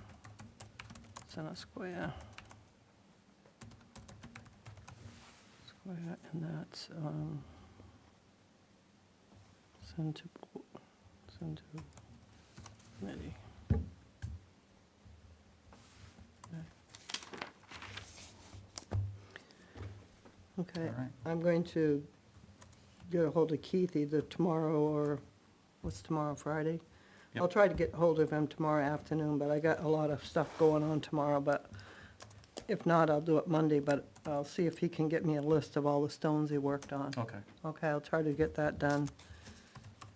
Center Square. Square, and that's, send to committee. Okay, All right. I'm going to get a hold of Keith either tomorrow or, what's tomorrow, Friday? I'll Yep. try to get hold of him tomorrow afternoon, but I got a lot of stuff going on tomorrow, but If not, I'll do it Monday, but I'll see if he can get me a list of all the stones he worked on. Okay. Okay, I'll try to get that done.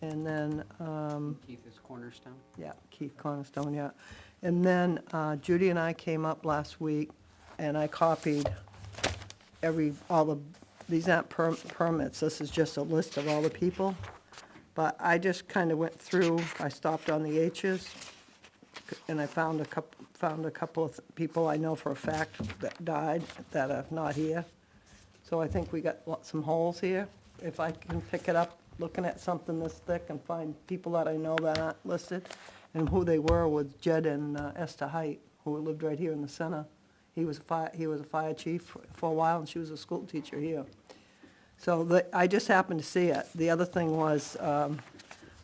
And then, Keith is Cornerstone. yeah, Keith Cornerstone, yeah. And then Judy and I came up last week, and I copied these aren't permits, this is just a list of all the people. But I just kind of went through, I stopped on the H's, and I found a couple of people I know for a fact that died that are not here. So I think we got some holes here. If I can pick it up, looking at something this thick and find people that I know that aren't listed, and who they were was Jed and Esther Height, who lived right here in the center. He was a fire chief for a while, and she was a school teacher here. So I just happened to see it. The other thing was,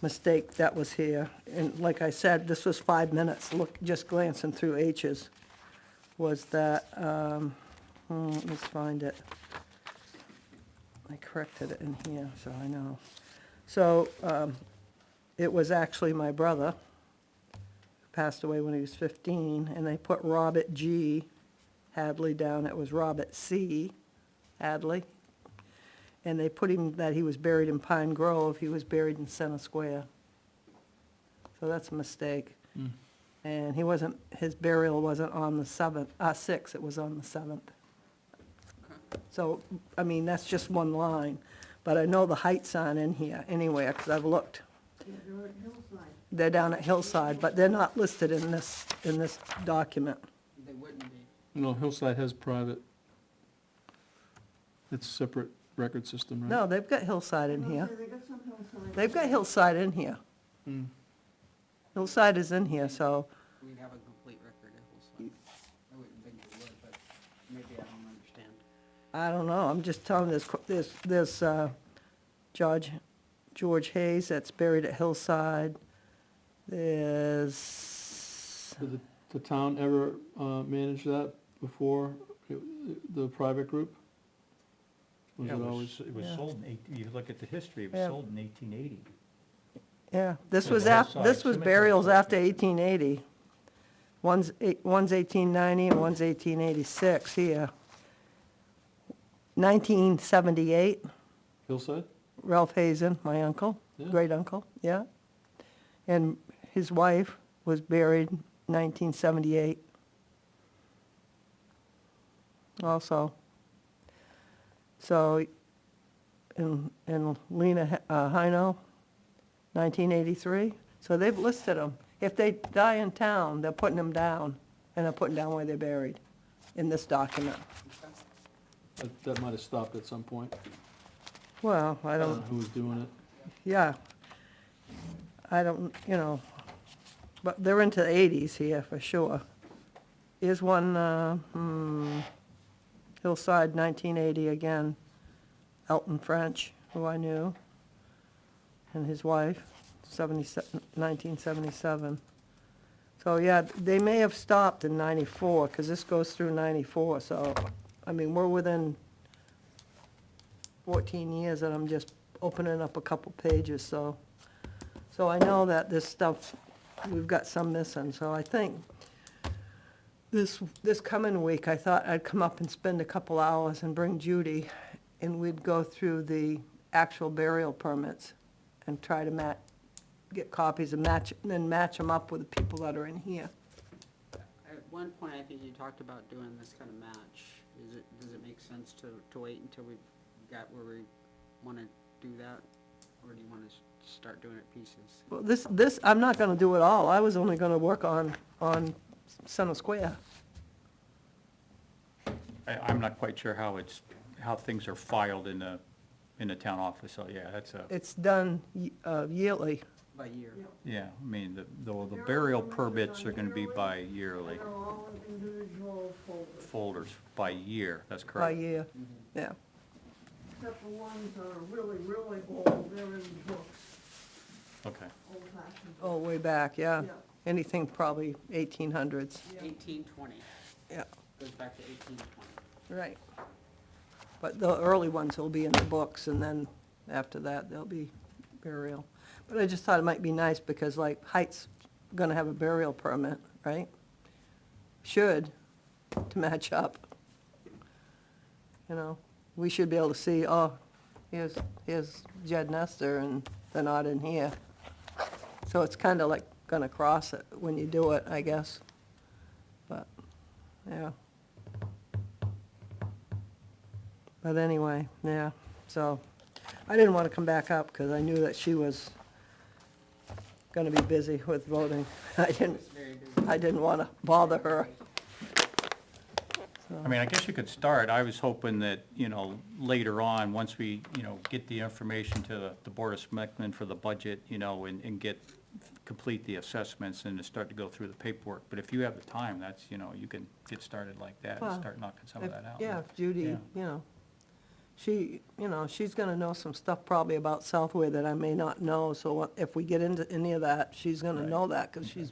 mistake that was here, and like I said, this was 5 minutes, just glancing through H's, was that, let me find it. I corrected it in here, so I know. So, it was actually my brother, who passed away when he was 15, and they put Robert G. Hadley down, it was Robert C. Hadley. And they put him, that he was buried in Pine Grove, he was buried in Center Square. So that's a mistake. And his burial wasn't on the 6th, it was on the 7th. So, I mean, that's just one line, but I know the heights aren't in here anywhere, because I've looked. Yeah, they're at Hillside. They're down at Hillside, but they're not listed in this document. They wouldn't be. No, Hillside has private. It's a separate record system, right? No, they've got Hillside in here. They got some Hillside. They've got Hillside in here. Hmm. Hillside is in here, so, We'd have a complete record of Hillside. I wouldn't think we would, but maybe I don't understand. I don't know, I'm just telling there's George Hayes that's buried at Hillside. There's, Did the town ever manage that before, the private group? Was Yeah, it always? it was Yeah. sold you look at the history, it was Yeah. sold in 1880. yeah, this Yeah, was the Hillside this was Cemetery. burials after 1880. One's 1890 and one's 1886 here. 1978, Hillside? Ralph Hazen, my uncle, Yeah. great uncle, yeah. And his wife was buried 1978. Also. So, and Lena Hino, 1983. So they've listed them. If they die in town, they're putting them down, and they're putting down where they're buried in this document. That might have stopped at some point. Well, I I don't don't, know who was doing it. yeah. I don't, but they're into the 80s here for sure. Here's one, Hillside, 1980 again. Elton French, who I knew, and his wife, 1977. So, yeah, they may have stopped in 94, because this goes through 94, so, I mean, we're within 14 years, and I'm just opening up a couple pages, so I know that this stuff, we've got some missing, so I think this coming week, I thought I'd come up and spend a couple hours and bring Judy, and we'd go through the actual burial permits and try to get copies and then match them up with the people that are in here. At one point, I think you talked about doing this kind of match. Does it make sense to wait until we've got where we wanna do that? Or do you wanna start doing it pieces? Well, this, I'm not gonna do it all, I was only gonna work on Center Square. I'm not quite sure how things are filed in the town office, so yeah, that's It's done yearly. By year? yeah, I mean, the burial permits are gonna be by yearly, They're all individual folders, folders by year, that's By correct. year, yeah. except the ones that are really, really old, they're in books, Okay, old fashioned. Oh, way back, yeah. Yeah. Anything probably 1800s, Yeah. 1820, yeah, goes back to 1820. right. But the early ones will be in the books, and then after that, they'll be burial. But I just thought it might be nice, because like Height's gonna have a burial permit, right? Should, to match up. You know, we should be able to see, oh, here's Jed Nestor, and they're not in here. So it's kind of like gonna cross it when you do it, I guess. But, yeah. But anyway, yeah, so I didn't want to come back up because I knew that she was gonna be busy with voting. It's very busy. I didn't want to bother her. I mean, I guess you could start, I was hoping that, you know, later on, once we, you know, get the information to the Board of Selectmen for the budget, you know, and complete the assessments and to start to go through the paperwork. But if you have the time, that's, you know, you can get started like that and Well, start knocking some of If- that out. Yeah, if Judy, Yeah. you know, she's gonna know some stuff probably about Southway that I may not know, so if we get into any of that, she's gonna Right. know that, because Okay.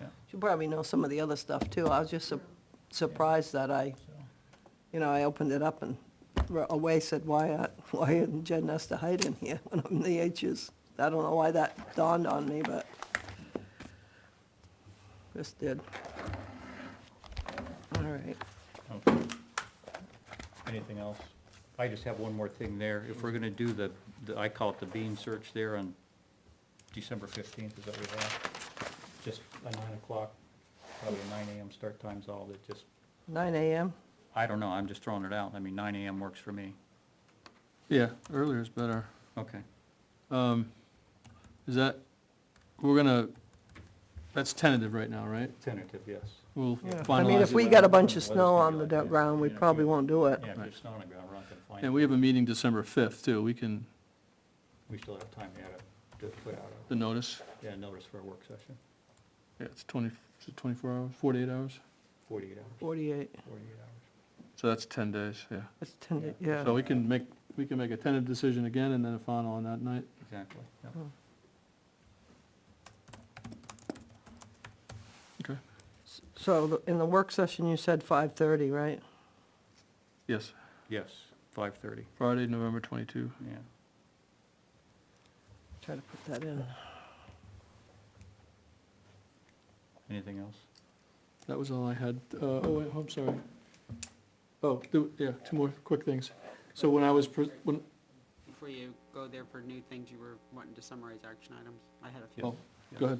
Yeah. she'll probably know some of the other stuff too. I was just surprised that So, I opened it up and away said, why isn't Jed Nestor Height in here when I'm in the H's? I don't know why that dawned on me, but just did. All right. okay. Anything else? I just have one more thing there. If we're gonna do the I call it the bean search there on December 15th, is that what we have? Just a 9 o'clock, probably a 9 AM start time's all that just, 9 AM? I don't know, I'm just throwing it out. I mean, 9 AM works for me. Yeah, earlier is better. Okay. Is that, we're gonna, that's tentative right now, right? Tentative, yes. We'll Yeah. finalize I mean, if it. we got a bunch of Weather's snow gonna on be the like this, ground, we you know, probably if won't do it. Yeah, if there's snow on the ground, we're not gonna find it. And we have a meeting December 5th, too. We can, We still have time to put out the notice, notice for a work session, yeah, it's 24 hours, 48 hours? 48 hours, 48, 48 hours. So that's 10 days, yeah. that's 10, Yeah. yeah. So we can make a tentative decision again and then a final on that night. Exactly, yeah. Oh. Okay. So in the work session, you said 5:30, right? Yes, Yes, 5:30, Friday, November 22. yeah. Try to put that in. Anything else? That was all I had. Wait, I'm sorry. Yeah, two more quick things. So when I was, Before you go there for new things, you were wanting to summarize action items. I had a few. oh, go ahead.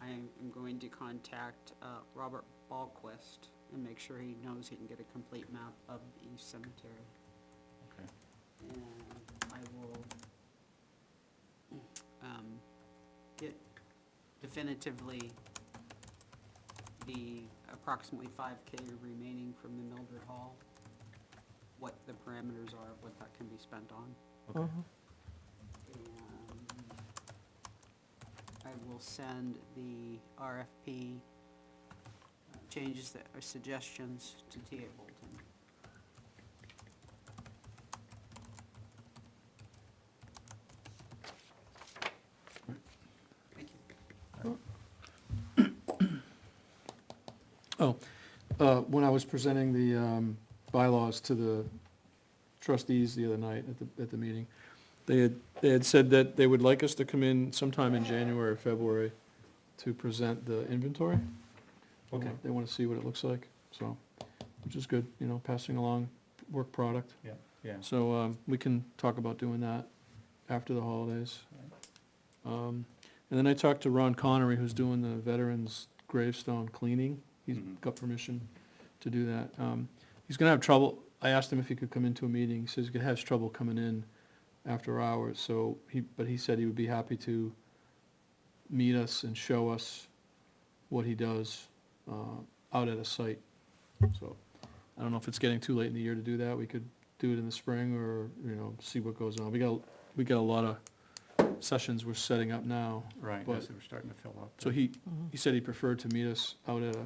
I am going to contact Robert Ballquist and make sure he knows he can get a complete map of the East Cemetery. Okay. And I will get definitively the approximately 5K remaining from the Mildred Hall, what the parameters are of what that can be spent on. Okay. Mhm. And I will send the RFP changes that are suggestions to T.A. Bolton. Thank you. When I was presenting the bylaws to the trustees the other night at the meeting, they had said that they would like us to come in sometime in January or February to present the inventory. Okay. They want to see what it looks like, so, which is good, you know, passing along work product. Yeah, So we can talk about doing that after the holidays. And then I talked to Ron Connery, who's doing the veterans gravestone cleaning. He's Mhm. got permission to do that. He's gonna have trouble, I asked him if he could come into a meeting. He says he has trouble coming in after hours, so but he said he would be happy to meet us and show us what he does out at a site. So I don't know if it's getting too late in the year to do that. We could do it in the spring or, you know, see what goes on. We got a lot of sessions we're setting up now. right, But- yes, we're starting to fill up. So he said he preferred to meet us out at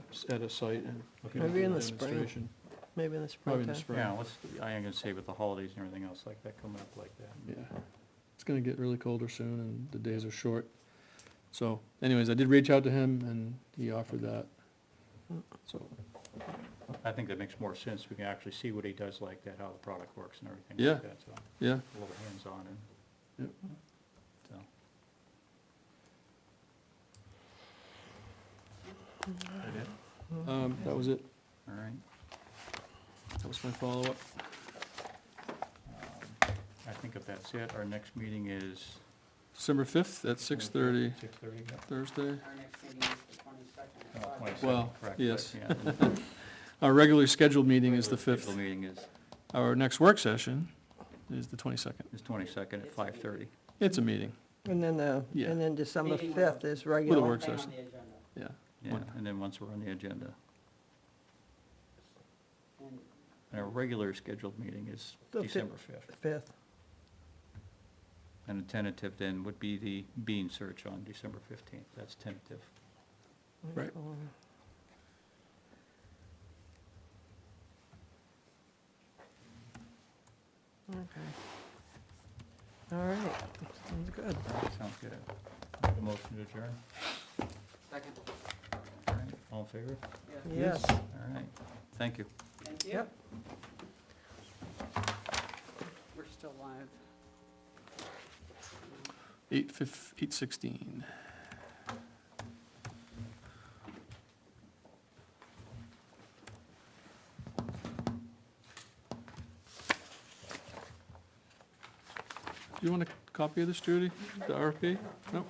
a site and. Okay. you know, Maybe do in a the spring. demonstration. Maybe in the Probably in the springtime. spring. Yeah, I ain't gonna say with the holidays and everything else like that coming up like that. Yeah, it's gonna get really colder soon and the days are short. So anyways, I did reach out to him and he offered that. So, I think that makes more sense. We can actually see what he does like that, how the product works and everything Yeah. like that, so yeah, a little hands-on and, Yep. so. That it? that was it. All right. That was my follow-up. I think if that's it, our next meeting is. December 5th at 6:30, 6:30, yeah. Thursday. Our next meeting is the 22nd. Oh, 22nd, Well, correct, but, yes. yeah, and Our regularly scheduled meeting is the regular 5th. scheduled meeting is, Our next work session is the 22nd. 22nd at 5:30. It's a meeting, And then, Yeah. and then December Meeting 5th is with a regular. work Thing on session, the agenda. yeah. Yeah, One- and then once we're on the agenda. And And our regular scheduled meeting is The December 5th. 5th. And the tentative then would be the bean search on December 15th. That's tentative. Right. Okay. All right, sounds good. Sounds good. Make a motion to adjourn. second, All right, all in favor? yes. Yes. All right, thank you. Thank you. Yep. We're still live. 8:16. Do you want a copy of this, Judy? The RFP? No?